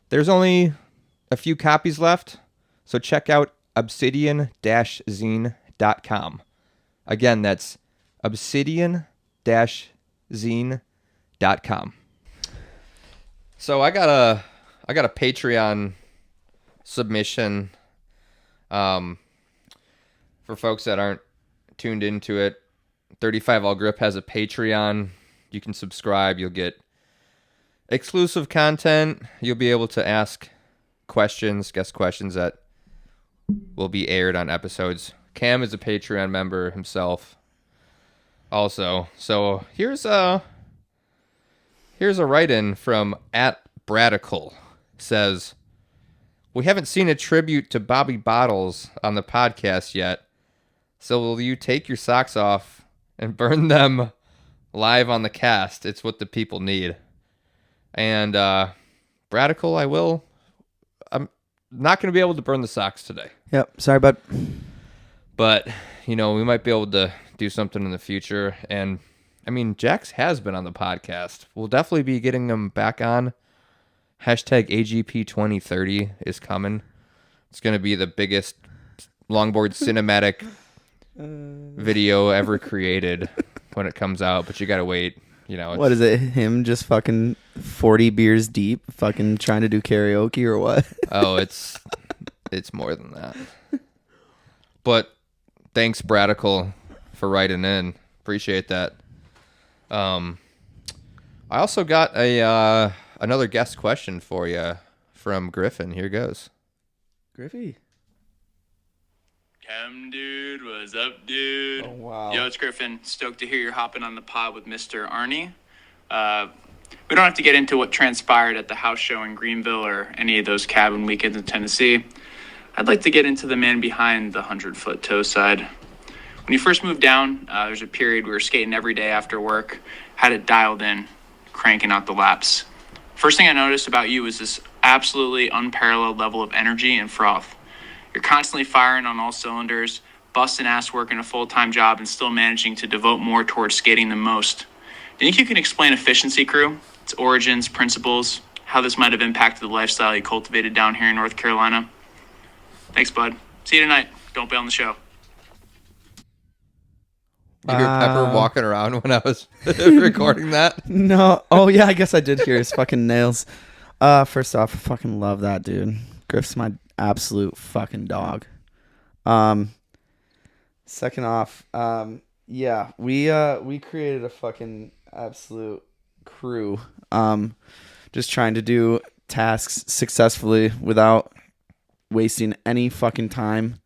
There's only a few copies left, so check out obsidian-zine.com. Again, that's obsidian-zine.com. So I got a Patreon submission for folks that aren't tuned into it. 35 All Grip has a Patreon. You can subscribe. You'll get exclusive content. You'll be able to ask guest questions that will be aired on episodes. Cam is a Patreon member himself also. So here's a write-in from @Bradical. Says, we haven't seen a tribute to Bobby Bottles on the podcast yet, so will you take your socks off and burn them live on the cast? It's what the people need. And Bradical, I will. I'm not going to be able to burn the socks today. Yep. Sorry, bud. But, we might be able to do something in the future. And, I mean, Jax has been on the podcast. We'll definitely be getting them back on. #AGP2030 is coming. It's going to be the biggest longboard cinematic video ever created when it comes out. But you got to wait. What is it? Him just fucking 40 beers deep, fucking trying to do karaoke or what? Oh, it's more than that. But thanks, Bradical, for writing in. Appreciate that. I also got another guest question for you from Griffin. Here goes. Griffey. Cam, dude, what's up, dude? Oh, wow. Yo, it's Griffin. Stoked to hear you're hopping on the pod with Mr. Arnie. We don't have to get into what transpired at the house show in Greenville or any of those cabin weekends in Tennessee. I'd like to get into the man behind the 100-foot toe side. When you first moved down, there's a period we were skating every day after work, had it dialed in, cranking out the laps. First thing I noticed about you was this absolutely unparalleled level of energy and froth. You're constantly firing on all cylinders, busting ass working a full-time job, and still managing to devote more towards skating than most. Do you think you can explain Efficiency Crew, its origins, principles, how this might have impacted the lifestyle you cultivated down here in North Carolina? Thanks, bud. See you tonight. Don't bail on the show. You hear Pepper walking around when I was recording that? No. Oh, yeah, I guess I did hear his fucking nails. First off, I fucking love that, dude. Griff's my absolute fucking dog. Second off, yeah, we created a fucking absolute crew. Just trying to do tasks successfully without wasting any fucking time,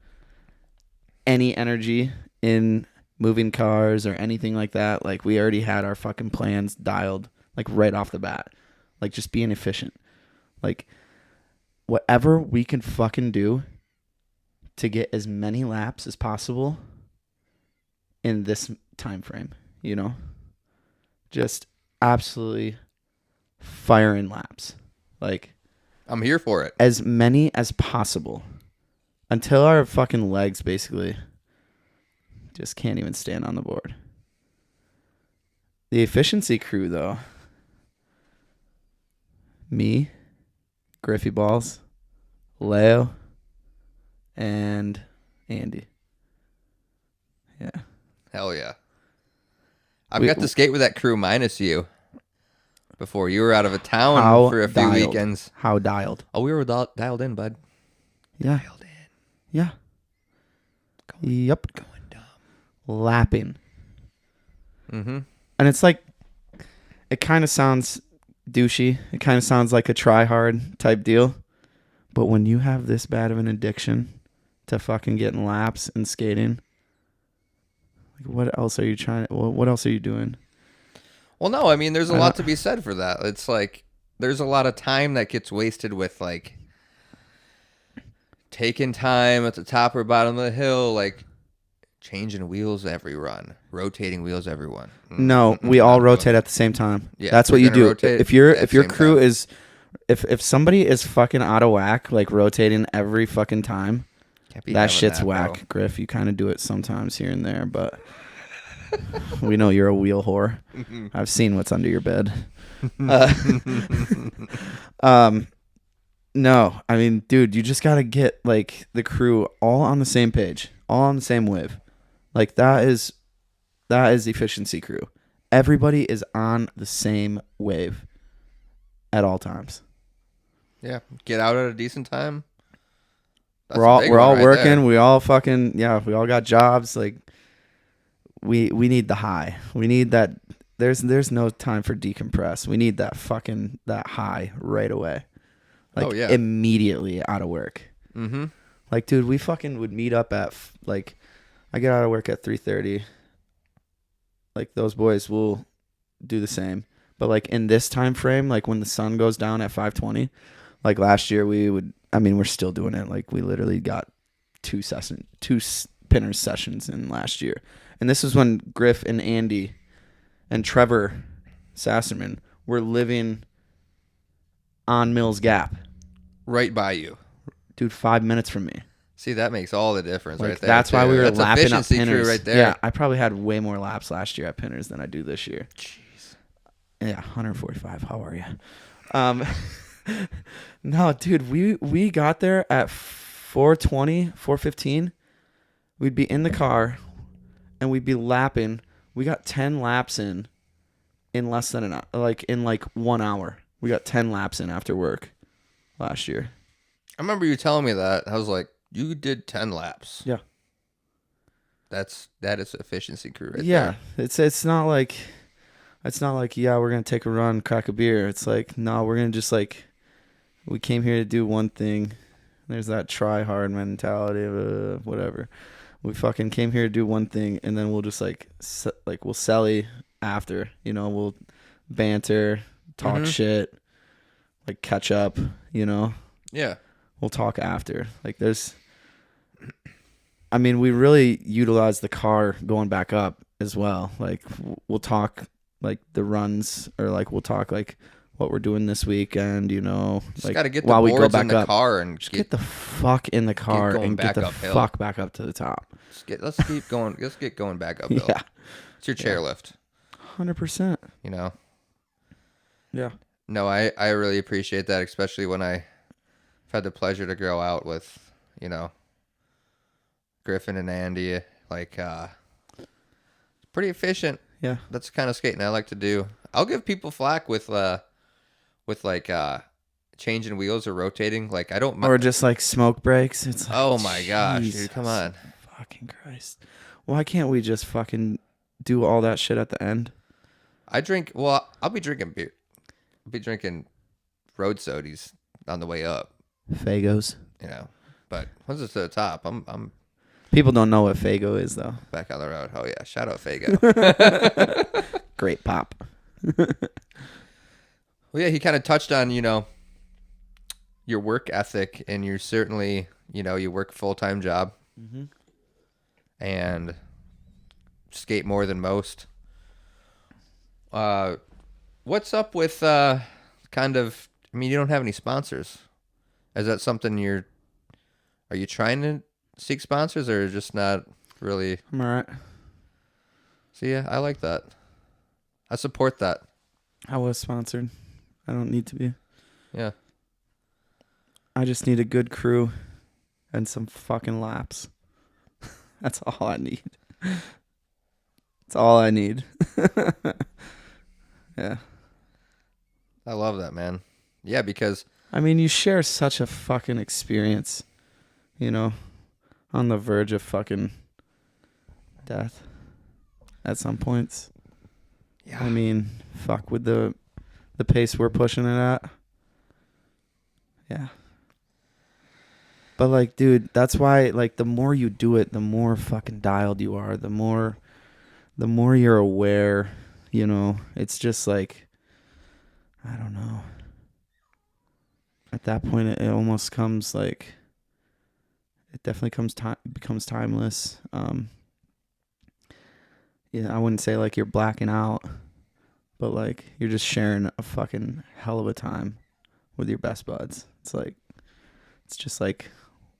any energy in moving cars or anything like that. Like, we already had our fucking plans dialed, like, right off the bat. Like, just being efficient. Like, whatever we can fucking do to get as many laps as possible in this time frame, you know? Just absolutely firing laps. Like, I'm here for it. as many as possible until our fucking legs basically just can't even stand on the board. The efficiency crew, though, me, Griffey Balls, Leo, and Andy. Yeah. Hell yeah. I've got to skate with that crew minus you before you were out of a town for a few weekends. How dialed? Oh, we were dialed in, bud. Yeah. Dialed in. Yeah. Yep. Going dumb. Lapping. Mm-hmm. And it's like, it kind of sounds douchey. It kind of sounds like a try hard type deal. But when you have this bad of an addiction to fucking getting laps and skating, like, what else are you what else are you doing? Well, no, I mean, there's a lot to be said for that. It's like, there's a lot of time that gets wasted with, like, taking time at the top or bottom of the hill, like, changing wheels every run, rotating wheels every one. No, we all rotate at the same time. Yeah, that's we're what you gonna do. rotate If your at the crew same time. is, if somebody is fucking out of whack, like rotating every fucking time, Can't be that having shit's that, whack, bro. Griff. You kind of do it sometimes here and there, but we know you're a wheel whore. I've seen what's under your bed. No, I mean, dude, you just gotta get like the crew all on the same page, all on the same wave. Like, that is efficiency crew. Everybody is on the same wave at all times. Yeah, get out at a decent time. That's We're a all big we're one all right working. there. We all fucking we all got jobs. Like, we need the high. We need that. There's no time for decompress. We need that high right away. Like, Oh, yeah. immediately out of work. Mm-hmm. Like, dude, we fucking would meet up at like, I get out of work at 3:30. Like, those boys will do the same. But like, in this time frame, like when the sun goes down at 5:20, like last year we're still doing it. Like, we literally got two spinners sessions in last year. And this is when Griff and Andy and Trevor Sasserman were living on Mills Gap. Right by you. Dude, 5 minutes from me. See, that makes all the difference Like, right there. that's why we were That's lapping up efficiency crew pinners. right there. Yeah, I probably had way more laps last year at pinners than I do this year. Jeez. Yeah, 145. How are you? No, dude, we got there at 4:20, 4:15. We'd be in the car, and we'd be lapping. We got 10 laps in less than an hour. Like, in like 1 hour. We got 10 laps in after work last year. I remember you telling me that. I was like, you did 10 laps. Yeah. That is efficiency crew right Yeah, there. it's not like yeah, we're gonna take a run, crack a beer. It's like, no, we're gonna just like, we came here to do one thing. There's that try hard mentality of whatever. We fucking came here to do one thing, and then we'll just like we'll selly after, we'll banter, talk shit, like catch up, Yeah. We'll talk after. Like, we really utilize the car going back up as well. Like, we'll talk like the runs, or like we'll talk like what we're doing this weekend, Just like got to get the while we boards go back in the up. car and Just get the fuck in the car going and get back the uphill. fuck back up to the top. let's keep going. Let's get going back uphill. Yeah, It's your chairlift, 100%. Yeah. No, I really appreciate that, especially when I've had the pleasure to go out with, Griffin and Andy. Like, pretty efficient. Yeah. That's the kind of skating I like to do. I'll give people flack with changing wheels or rotating. Like, I don't. Or just like smoke breaks. It's like, Oh my gosh, dude! Jesus Come on. fucking Christ. Why can't we just fucking do all that shit at the end? I drink. Well, I'll be drinking beer. I'll be drinking road sodies on the way up. Fagos. You know, but once it's to the top, I'm People don't know what Fago is though. back on the road. Oh yeah, shout out Fago. Great pop. Well, yeah, he kind of touched on, your work ethic, and you're certainly, you work a full-time job and skate more than most. What's up with you don't have any sponsors. Is that something are you trying to seek sponsors or just not really? I'm all right. See, yeah, I like that. I support that. I was sponsored. I don't need to be. Yeah. I just need a good crew and some fucking laps. That's all I need. That's all I need. Yeah. I love that, man. Yeah, because I mean, you share such a fucking experience, on the verge of fucking death at some points. yeah. I mean, fuck with the pace we're pushing it at. Yeah. But like, dude, that's why like the more you do it, the more fucking dialed you are, the more you're aware, It's just like, I don't know. At that point it almost comes like it definitely becomes timeless. Yeah, I wouldn't say like you're blacking out, but like you're just sharing a fucking hell of a time with your best buds. It's just like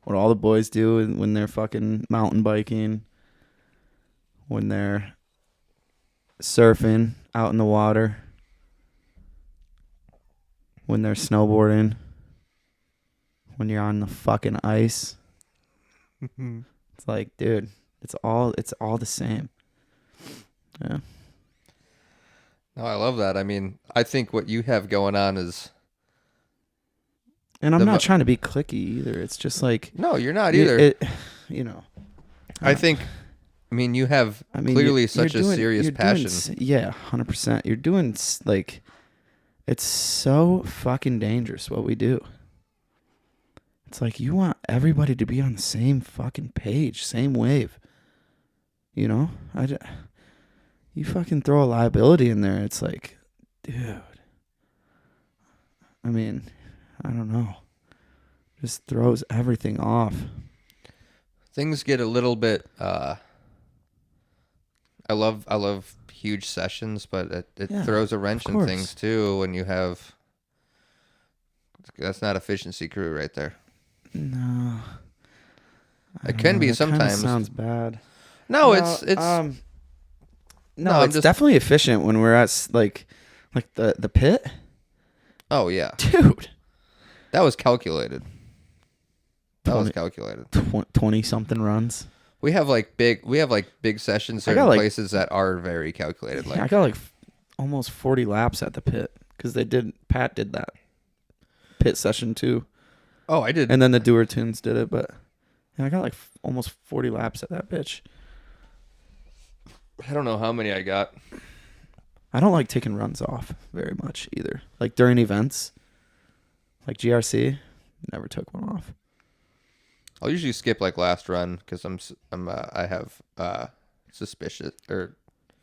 what all the boys do when they're fucking mountain biking, when they're surfing out in the water, when they're snowboarding, when you're on the fucking ice. It's like, dude, it's all the same. Yeah. No, I love that. I mean, I think what you have going on is... And I'm not trying to be cliquey either. It's just like... No, you're not either. I think... I mean, you have clearly such a serious passion. 100%. You're doing, like... It's so fucking dangerous what we do. It's like you want everybody to be on the same fucking page, same wave. You fucking throw a liability in there, it's like, dude. I mean, I don't know. Just throws everything off. Things get a little bit I love huge sessions, but it throws a wrench in things too when you have... That's not efficiency crew right there. No. It can be sometimes. Sounds bad. No, it's it's definitely efficient when we're at like the pit. Oh yeah, dude, that was calculated. 20 something runs. We have big sessions in places that are very calculated. I got like almost 40 laps at the pit because Pat did that pit session too. Oh, I did. And then the Doer Tunes did it, but I got like almost 40 laps at that bitch. I don't know how many I got. I don't like taking runs off very much either. Like during events, like GRC, never took one off. I'll usually skip like last run because I have suspicious or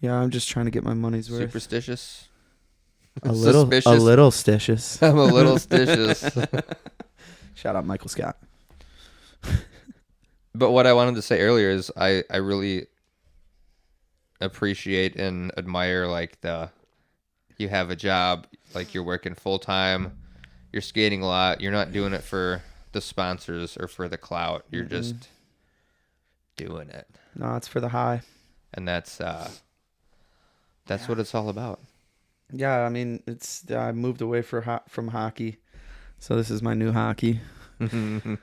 I'm just trying to get my money's worth. Superstitious. A little stitious. I'm a little stitious. Shout out Michael Scott. But what I wanted to say earlier is I really appreciate and admire you have a job, like you're working full time, you're skating a lot, you're not doing it for the sponsors or for the clout, you're just doing it. No, it's for the high. And that's what it's all about. Yeah, I mean, I moved away from hockey, so this is my new hockey. Yeah,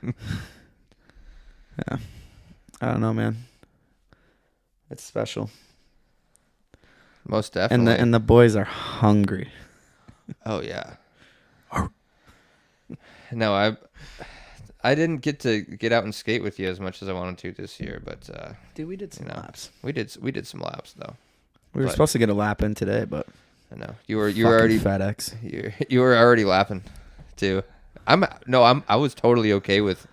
I don't know, man. It's special. Most definitely. And the boys are hungry. Oh yeah. No, I didn't get out and skate with you as much as I wanted to this year, but dude, we did some laps. We did some laps though. We were supposed to get a lap in today, but I know you were Fucking already FedEx. you were already laughing too. I was totally okay with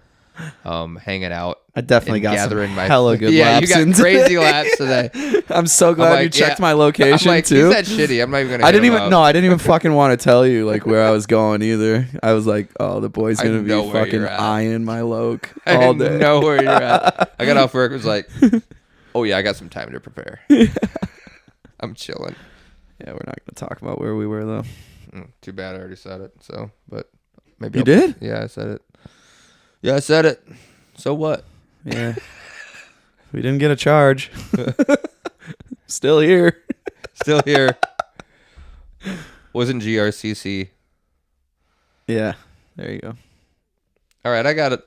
hanging out. I definitely and got gathering some my hella good yeah. laps You got in crazy laps today. I'm so glad like, you checked yeah. my location I'm like, too. he's that shitty. I'm not even gonna. I didn't even up. I didn't even fucking want to tell you like where I was going either. I was like, oh, the boy's I gonna know be where fucking you're at. eyeing my loke I all didn't day. know where you're at. I got off work. Was like, oh yeah, I got some time to prepare. I'm chilling. Yeah, we're not gonna talk about where we were though. Too bad I already said it. So, but maybe You did? Yeah, I said it. Yeah, I said it. So what? Yeah. We didn't get a charge. Still here. Still here. Wasn't GRCC. Yeah. There you go. All right, I got it.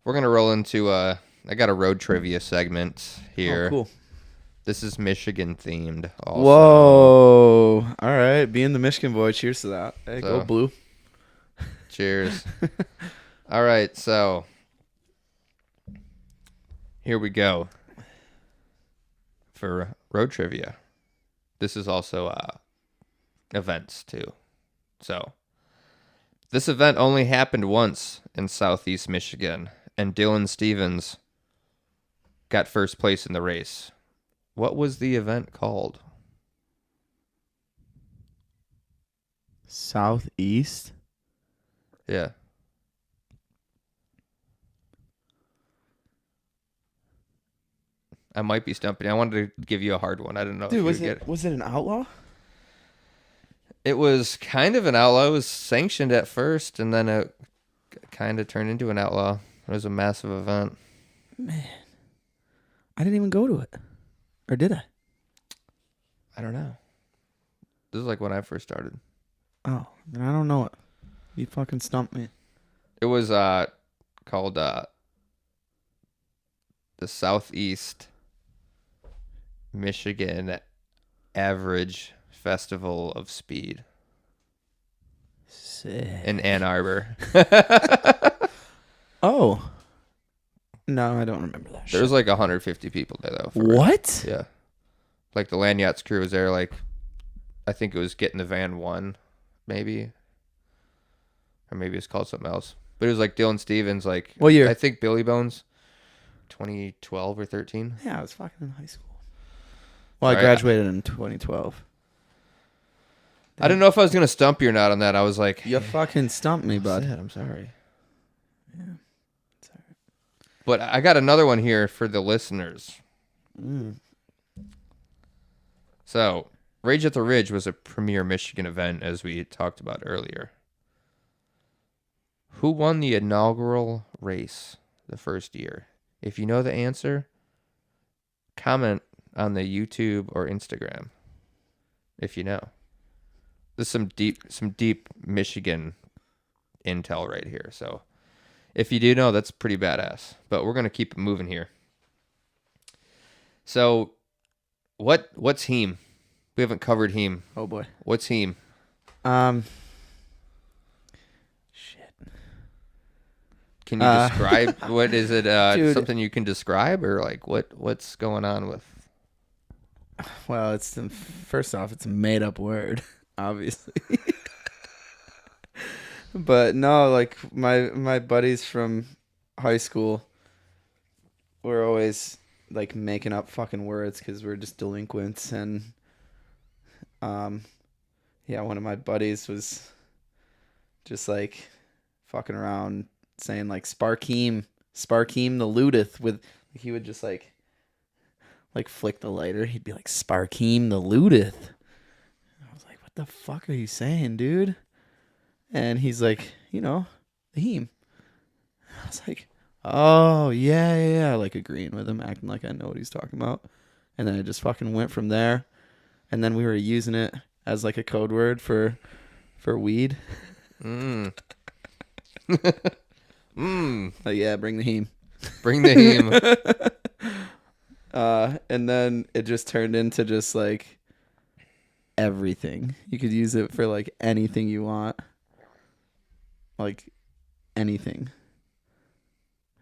We're gonna roll into I got a road trivia segment here. Oh, cool. This is Michigan themed. Also. Whoa. All right. Being the Michigan boy, cheers to that. Hey, So- go blue. Cheers. All right, so here we go for road trivia. This is also events too. So this event only happened once in Southeast Michigan, and Dylan Stevens got first place in the race. What was the event called? Southeast. Yeah. I might be stumping. I wanted to give you a hard one. I don't know. Dude, if you would get was it an outlaw? It was kind of an outlaw. It was sanctioned at first, and then it kind of turned into an outlaw. It was a massive event. Man. I didn't even go to it. Or did I? I don't know. This is like when I first started. Oh, then I don't know it. You fucking stumped me. It was called the Southeast Michigan Average Festival of Speed Sick. in Ann Arbor. Oh. No, I don't remember that There was like 150 people there though. What? Yeah. Like the land yachts crew was there. Like, I think it was Getting the Van 1, maybe. Or maybe it's called something else. But it was like Dylan Stevens, like, What year? I think Billy Bones, 2012 or 13. Yeah, I was fucking in high school. Well, I Sorry, graduated in 2012. I didn't know if I was going to stump you or not on that. I was like, You fucking stumped me, bud. Shit, I'm sorry. Yeah. It's all But I got another one here for the listeners. right. So, Rage at the Ridge was a premier Michigan event, as we talked about earlier. Who won the inaugural race the first year? If you know the answer, comment on the YouTube or Instagram. If you know. This is some deep Michigan intel right here. So, if you do know, that's pretty badass. But we're going to keep it moving here. So, what's Heem? We haven't covered Heem. Oh boy. What's Heem? Shit. Can you describe what is it? Dude. Something you can describe, or like what's going on with? Well, first off, it's a made up word, obviously. But no, like my buddies from high school were always like making up fucking words because we're just delinquents, and yeah, one of my buddies was just like fucking around saying like Sparkeem the Ludith with he would just like flick the lighter. He'd be like Sparkeem the Ludith. I was like, what the fuck are you saying, dude? And he's like, the Heem. I was like, oh yeah, like agreeing with him, acting like I know what he's talking about. And then it just fucking went from there. And then we were using it as like a code word for weed. Mm. Like, yeah, bring the Heem. Bring the Heem. And then it just turned into just like everything. You could use it for like anything you want. Like anything.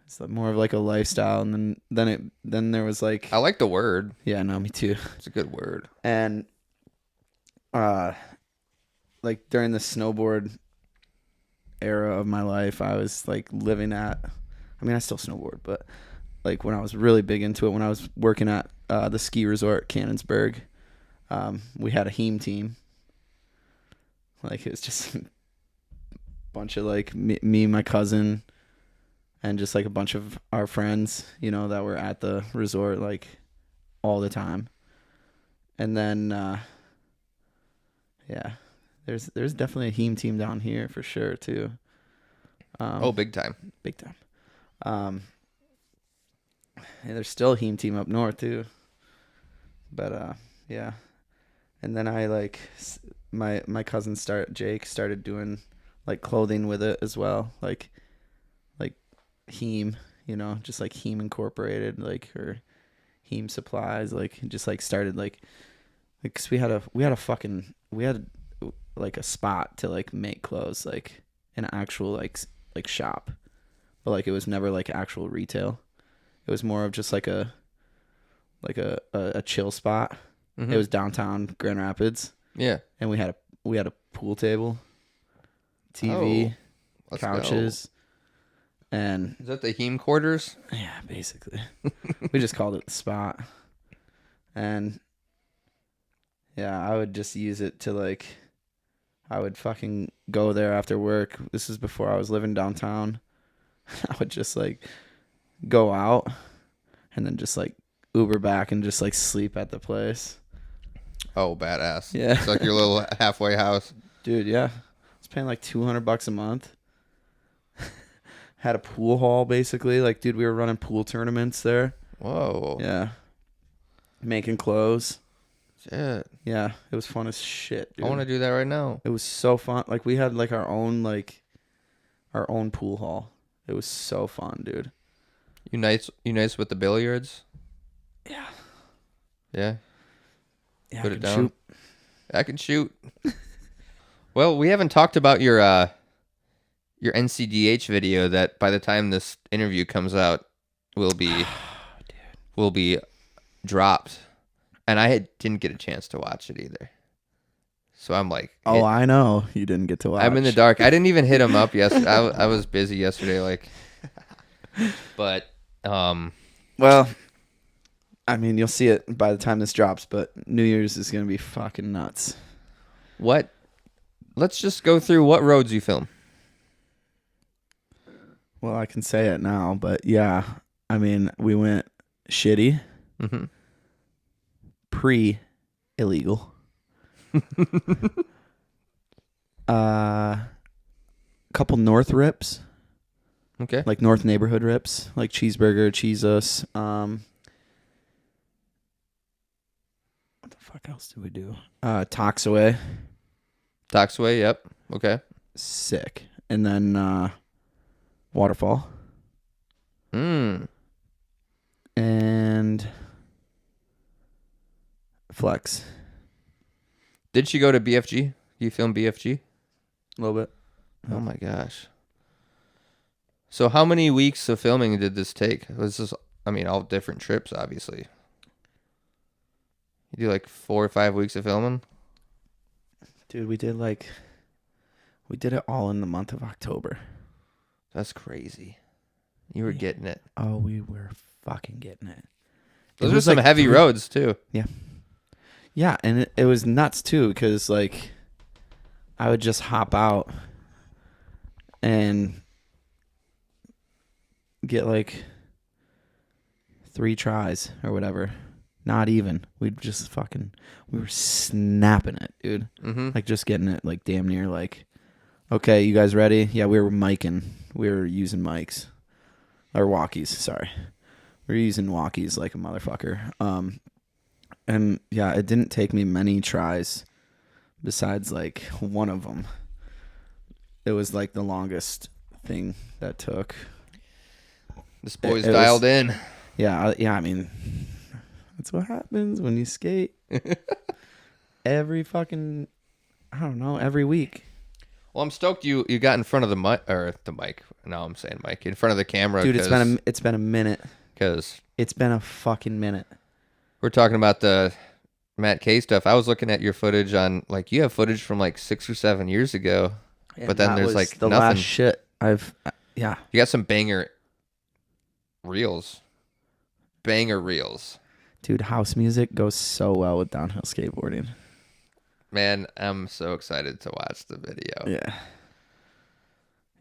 It's more of like a lifestyle, and then there was like I like the word. yeah, no, me too. It's a good word. And like during the snowboard era of my life, I was like living at, I mean, I still snowboard, but like when I was really big into it, when I was working at the ski resort Cannonsburg, we had a Heem team. Like it was just a bunch of like me, my cousin, and just like a bunch of our friends, you know, that were at the resort like all the time. And then, yeah, there's definitely a Heem team down here for sure too. Big time. Big time. And there's still a Heem team up north too. But yeah. And then I like my cousin Jake started doing like clothing with it as well, like Heem, you know, just like Heem Incorporated, like, or Heem Supplies, like just like started like 'cause we had like a spot to like make clothes, like an actual like shop, but like it was never like actual retail. It was more of just like a chill spot. Mm-hmm. It was downtown Grand Rapids. Yeah. And we had a pool table, TV, couches, and is that the Heem quarters? yeah, basically. We just called it the spot. And yeah, I would just use it to like, I would fucking go there after work. This is before I was living downtown. I would just like go out and then just like Uber back and just like sleep at the place. Oh, badass. Yeah. It's like your little halfway house. Dude, yeah. I was paying like $200 a month. Had a pool hall basically. Like, dude, we were running pool tournaments there. Whoa. Yeah. Making clothes. Shit. Yeah. It was fun as shit, dude. I want to do that right now. It was so fun. Like, we had like our own pool hall. It was so fun, dude. You nice with the billiards? Yeah. Yeah. Yeah, Put I it could down. shoot. I can shoot. Well, we haven't talked about your NCDH video that by the time this interview comes out will be dropped, and I didn't get a chance to watch it either. So I'm like, Oh, I know you didn't get to watch. I'm in the dark. I didn't even hit him up yesterday. I was busy yesterday, like, but Well, I mean, you'll see it by the time this drops, but New Year's is gonna be fucking nuts. what? Let's just go through what roads you film. Well, I can say it now, but yeah, I mean, we went shitty, Mm-hmm. pre-illegal, couple North rips, Okay. like North neighborhood rips, like Cheeseburger, Cheesus. What the fuck else did we do? Toxaway, Toxway. Yep. Okay. sick, and then Waterfall. And Flex. Did she go to BFG? You film BFG? A little bit. Oh my gosh. So how many weeks of filming did this take? Was this, I mean, all different trips, obviously. You do like 4 or 5 weeks of filming? Dude, we did it all in the month of October. That's crazy. You were getting it. Oh, we were fucking getting it. Those It were was some like heavy roads too. Yeah, and it was nuts too, because like I would just hop out and get like 3 tries or whatever. Not even. We were snapping it, dude. Mm-hmm. Like just getting it like damn near like, okay, you guys ready? Yeah, we were micing. We were using mics. Or walkies, sorry. We were using walkies like a motherfucker. And yeah, it didn't take me many tries besides like one of them. It was like the longest thing that took. This boy's it dialed was- in. Yeah, I mean, that's what happens when you skate. Every week. Well, I'm stoked you got in front of the mic. No, I'm saying mic. In front of the camera. Dude, it's been a minute. Because It's been a fucking minute. we're talking about the Matt K stuff. I was looking at your footage on like you have footage from like 6 or 7 years ago, but then that there's was like the nothing. last shit yeah. You got some banger reels. Banger reels. Dude, house music goes so well with downhill skateboarding. Man, I'm so excited to watch the video. Yeah.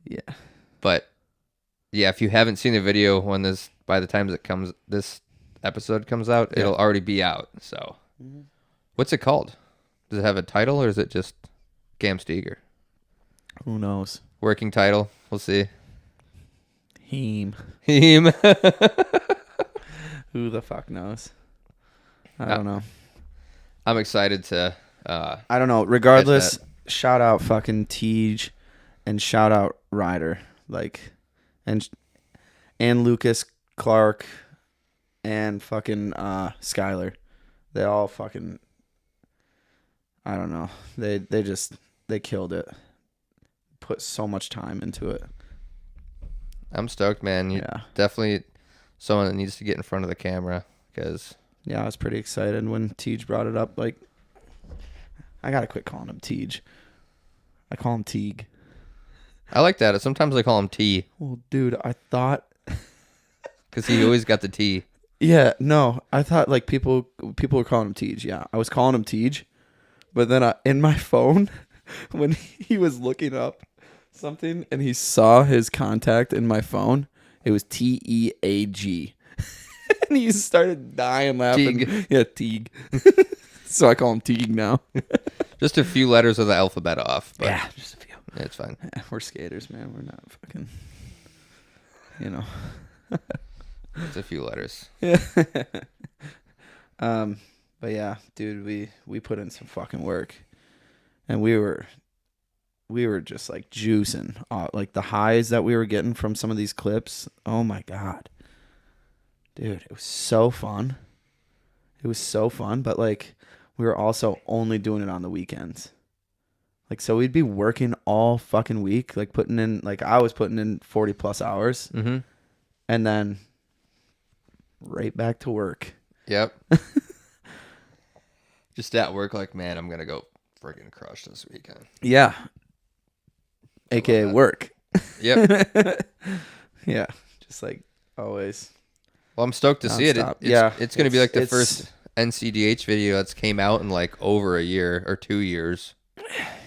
Yeah. But yeah, if you haven't seen the video when by the time this episode comes out, it'll already be out. So what's it called? Does it have a title or is it just Cam Steger? Who knows? Working title. We'll see. Heem. Heem. Who the fuck knows? I don't know. I'm excited to I don't know. Regardless, shout out fucking Tej and shout out Ryder. Like and Lucas Clark and fucking Skylar. They all fucking I don't know. They killed it. Put so much time into it. I'm stoked, man. You definitely someone that needs to get in front of the camera because yeah, I was pretty excited when Tej brought it up. Like, I gotta quit calling him Tej. I call him Teague. I like that. Sometimes I call him T Well, dude, I thought because he always got the T. yeah, no, I thought like people were calling him Tej. Yeah, I was calling him Tej, but then in my phone when he was looking up something and he saw his contact in my phone, it was Teag. And he started dying laughing. Teague. Yeah, Teague. So I call him Teague now. Just a few letters of the alphabet off. But Yeah, just a few. it's fine. Yeah, we're skaters, man. We're not fucking, you know. It's a few letters. Yeah. But yeah, dude, we put in some fucking work, and we were just like juicing, like the highs that we were getting from some of these clips. Oh my god, dude, it was so fun. It was so fun, but like we were also only doing it on the weekends. Like, so we'd be working all fucking week, like putting in, like I was putting in 40 plus hours, and then right back to work. Yep. Just at work, like, man, I'm gonna go friggin' crush this weekend. Yeah. AKA work. Yep. Yeah. Just like always. Well, I'm stoked to see it. It's gonna be like the it's- first NCDH video that's came out in like over a year or 2 years.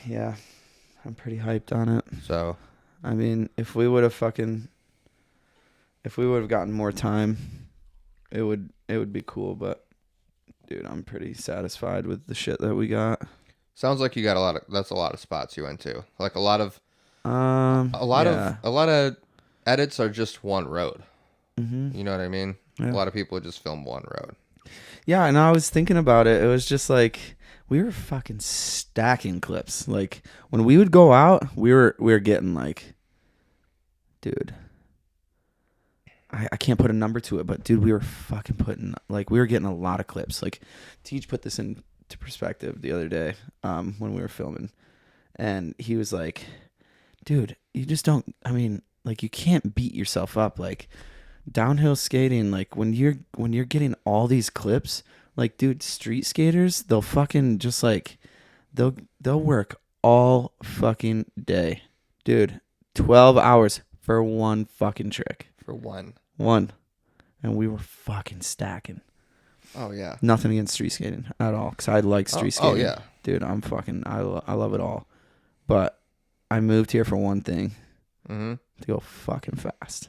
Yeah. I'm pretty hyped on it. So I mean, if we would have gotten more time, it would be cool, but dude, I'm pretty satisfied with the shit that we got. sounds like you got a lot of spots you went to. Like a lot of edits are just one road. Mm-hmm. You know what I mean? Yeah. A lot of people just film one road. Yeah, and I was thinking about it. It was just like we were fucking stacking clips. Like when we would go out, we were getting like, dude, I can't put a number to it, but dude, we were fucking we were getting a lot of clips. Like Tej put this into perspective the other day when we were filming, and he was like, dude, you just don't. I mean, like you can't beat yourself up. Like downhill skating, like when you're getting all these clips, like dude, street skaters, they'll fucking just like they'll work all fucking day, dude. 12 hours for one fucking trick. For one. And we were fucking stacking. Oh yeah. Nothing against street skating at all, because I like street skating. Oh yeah, dude, I'm fucking I love it all, but I moved here for one thing, to go fucking fast.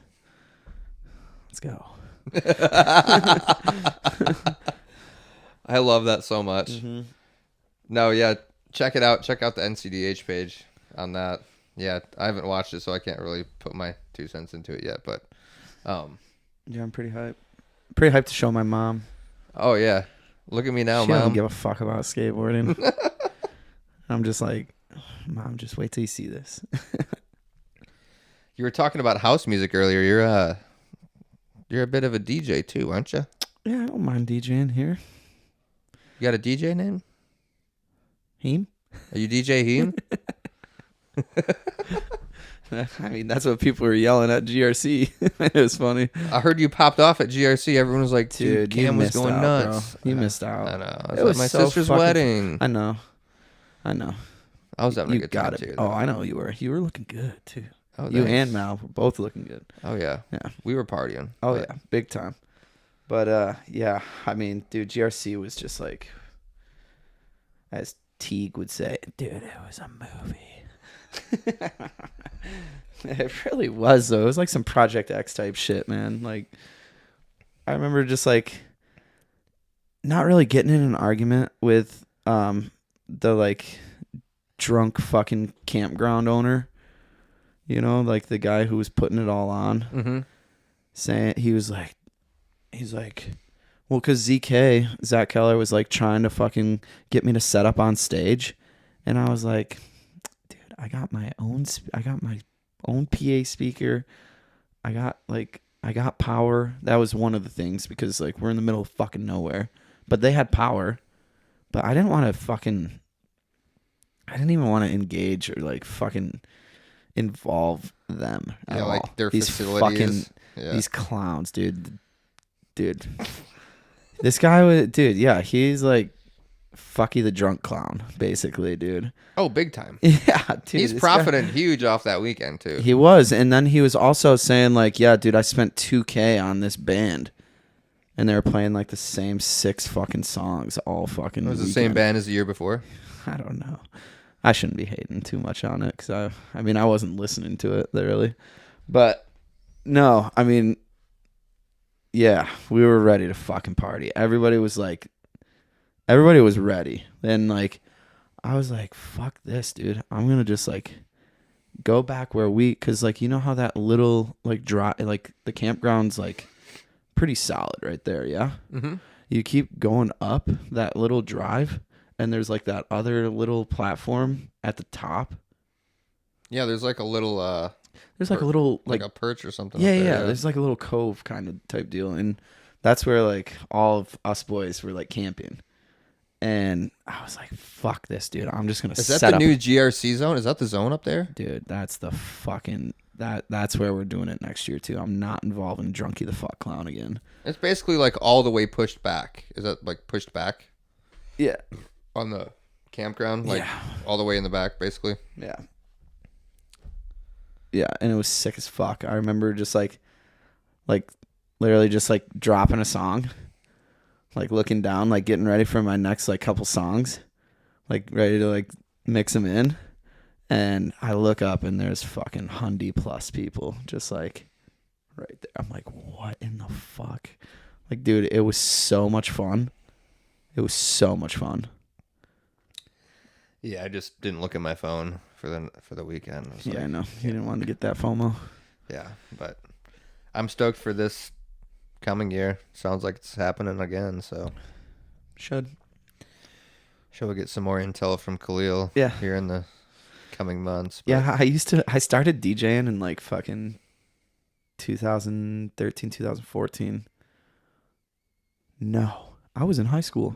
Let's go. I love that so much. No, yeah, check it out. Check out the NCDH page on that. Yeah, I haven't watched it, so I can't really put my 2 cents into it yet. But, yeah, I'm pretty hyped. Pretty hyped to show my mom. Oh yeah, look at me now, She Mom. doesn't give a fuck about skateboarding. I'm just like, Mom, just wait till you see this. You were talking about house music earlier. You're a bit of a DJ too, aren't you? Yeah, I don't mind DJing here. You got a DJ name? Heem? Are you DJ Heem? I mean, that's what people were yelling at GRC. It was funny. I heard you popped off at GRC. Everyone was like, dude, you Cam was missed going out, nuts. bro. You missed out. I know. I It was was at my so sister's fucking- wedding. I know. I was having a You good got time it. too. Oh, though. I know you were. You were looking good too. Oh, You thanks. and Mal were both looking good. Oh yeah. Yeah. We were partying. Oh but- yeah, big time. But yeah, I mean, dude, GRC was just like, as Teague would say, dude, it was a movie. It really was though. It was like some Project X type shit, man. Like, I remember just like not really getting in an argument with the like drunk fucking campground owner. You know, like the guy who was putting it all on. Mm-hmm. Saying he's like, well, because Zach Keller was like trying to fucking get me to set up on stage, and I was like, dude, I got my own PA speaker, I got power. That was one of the things, because like we're in the middle of fucking nowhere, but they had power, but I didn't even want to engage or like fucking involve them at Yeah, all. like their These facilities. fucking these clowns, dude. This guy was, dude, yeah, he's like Fucky the drunk clown, basically, dude. Oh, big time. Yeah, dude. He's this profiting huge off that weekend too. guy- he was, and then he was also saying like, yeah, dude, I spent $2K on this band, and they were playing like the same 6 fucking songs all fucking. It was the weekend. same band as the year before. I don't know. I shouldn't be hating too much on it, because I mean, I wasn't listening to it literally, but no, I mean, yeah, we were ready to fucking party. Everybody was ready. Then like, I was like, fuck this, dude. I'm gonna just like go back where because like, you know how that little like like the campground's like pretty solid right there, yeah. Mm-hmm. You keep going up that little drive, and there's like that other little platform at the top. Yeah, there's like a little There's like a little like a perch or something. yeah, up there, yeah. There's like a little cove kind of type deal, and that's where like all of us boys were like camping. And I was like, "Fuck this, dude! I'm just gonna." Is that set the up. new GRC zone? Is that the zone up there? Dude? That's the fucking That's where we're doing it next year too. I'm not involving Drunky the fuck clown again. It's basically like all the way pushed back. Is that like pushed back Yeah, on the campground? Like Yeah. all the way in the back, basically. yeah, yeah. And it was sick as fuck. I remember just like literally just like dropping a song. Like looking down, like getting ready for my next like couple songs, like ready to like mix them in, and I look up and there's fucking 100+ people just like right there. I'm like, what in the fuck? Like, dude, it was so much fun. It was so much fun. Yeah, I just didn't look at my phone for the weekend. I was Yeah, like, I know. You didn't want to get that FOMO. yeah, but I'm stoked for this coming year. Sounds like it's happening again. So Should. we'll get some more intel from Khalil. Yeah. Here in the coming months. But Yeah, I started DJing in like fucking 2013, 2014. No, I was in high school.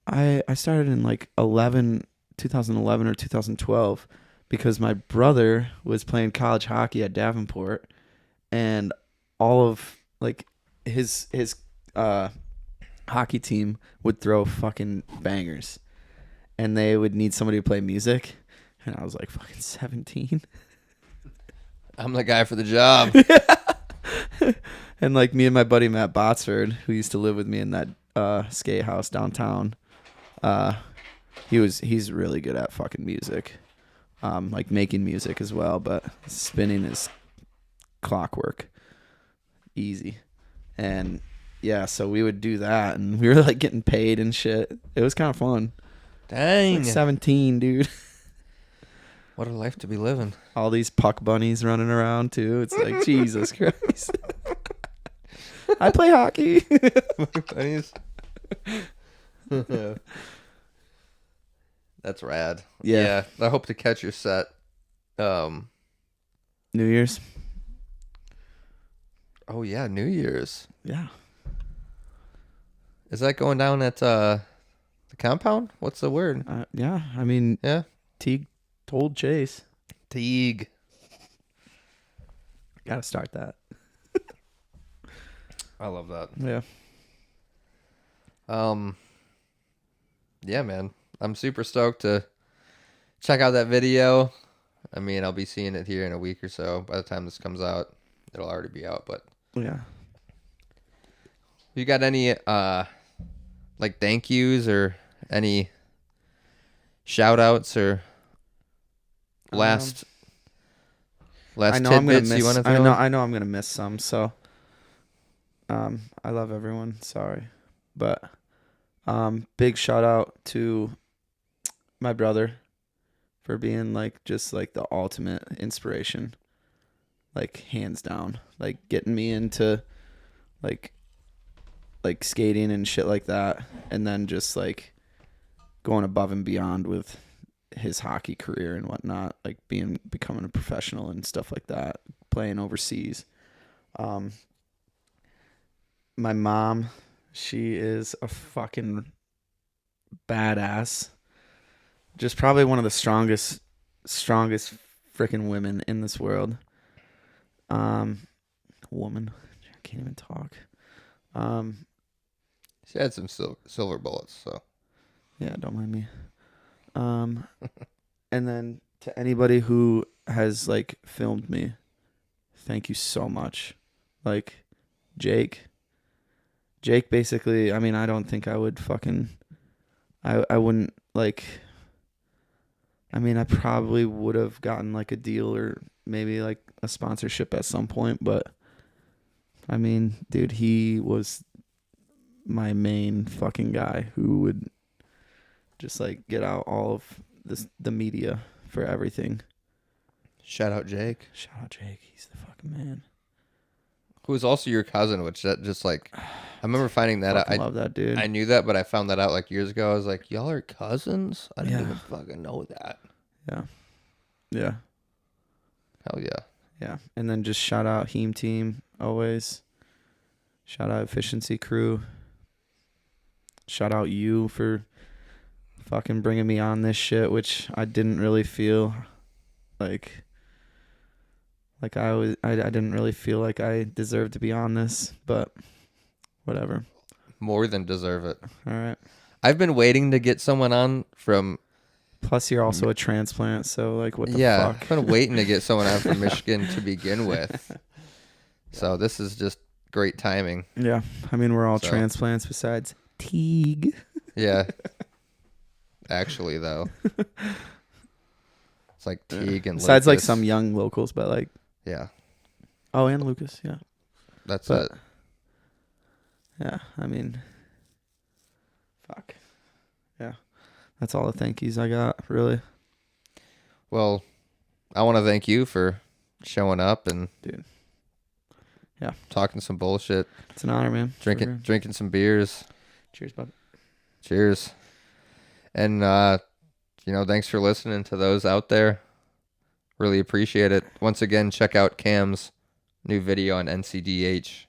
I started in like 2011 or 2012, because my brother was playing college hockey at Davenport, and all of like his hockey team would throw fucking bangers, and they would need somebody to play music, and I was like fucking 17. I'm the guy for the job. And like me and my buddy Matt Botsford, who used to live with me in that skate house downtown, he's really good at fucking music, like making music as well, but spinning is clockwork, easy. And yeah, so we would do that, and we were like getting paid and shit. It was kind of fun. Dang. Like 17, dude. What a life to be living. All these puck bunnies running around too. It's like Jesus Christ. I play hockey. Bunnies. That's rad. Yeah. I hope to catch your set. New Year's. Oh yeah, New Year's. Yeah. Is that going down at the compound? What's the word? Yeah. I mean, Yeah. Teague told Chase. Teague. Gotta start that. I love that. Yeah. Yeah, man. I'm super stoked to check out that video. I mean, I'll be seeing it here in a week or so. By the time this comes out, it'll already be out. But Yeah. you got any like thank yous or any shout outs or last I know I'm gonna tidbits you want miss. to throw? I know I'm gonna miss some. So, I love everyone. Sorry, but big shout out to my brother for being like just like the ultimate inspiration, like hands down, like getting me into like skating and shit like that, and then just like going above and beyond with his hockey career and whatnot, like becoming a professional and stuff like that, playing overseas. My mom, she is a fucking badass. Just probably one of the strongest freaking women in this world. Woman, I can't even talk. She had some silver bullets, so Yeah, don't mind me. And then to anybody who has like filmed me, thank you so much. Like Jake basically, I mean, I don't think I would fucking I wouldn't like, I mean, I probably would have gotten like a deal or maybe like a sponsorship at some point, but I mean, dude, he was my main fucking guy who would just like get out all of the media for everything. shout out Jake, Shout out Jake, he's the fucking man. who is also your cousin, which that just like I remember finding that out. I love that dude. I knew that, but I found that out like years ago. I was like, y'all are cousins? I didn't Yeah. even fucking know that. Yeah. Hell yeah. Yeah. And then just shout out Heem team always. Shout out efficiency crew. Shout out you for fucking bringing me on this shit, which I didn't really feel like I didn't really feel like I deserved to be on this, but whatever. More than deserve it. All right. I've been waiting to get someone on from Plus you're also a transplant, so like what the I've fuck? been waiting to get someone on from Michigan to begin with. So this is just great timing. Yeah. I mean, we're all So. transplants besides Teague. Yeah. Actually, though. It's like Teague and Besides like Lucas. some young locals, but like, Yeah. oh, and Lucas, yeah. That's But- it. Yeah, I mean, fuck. Yeah. That's all the thank yous I got, really. Well, I want to thank you for showing up and Dude. Yeah. talking some bullshit, It's an honor, man. For sure. drinking some beers. Cheers, bud. Cheers. And thanks for listening to those out there. Really appreciate it. Once again, check out Cam's new video on NCDH.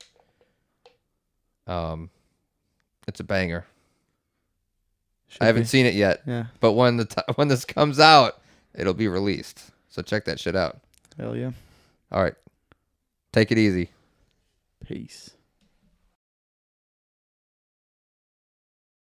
It's a banger. I haven't seen it yet, Yeah. but when this comes out, it'll be released. So check that shit out. Hell yeah. All right. Take it easy. Peace.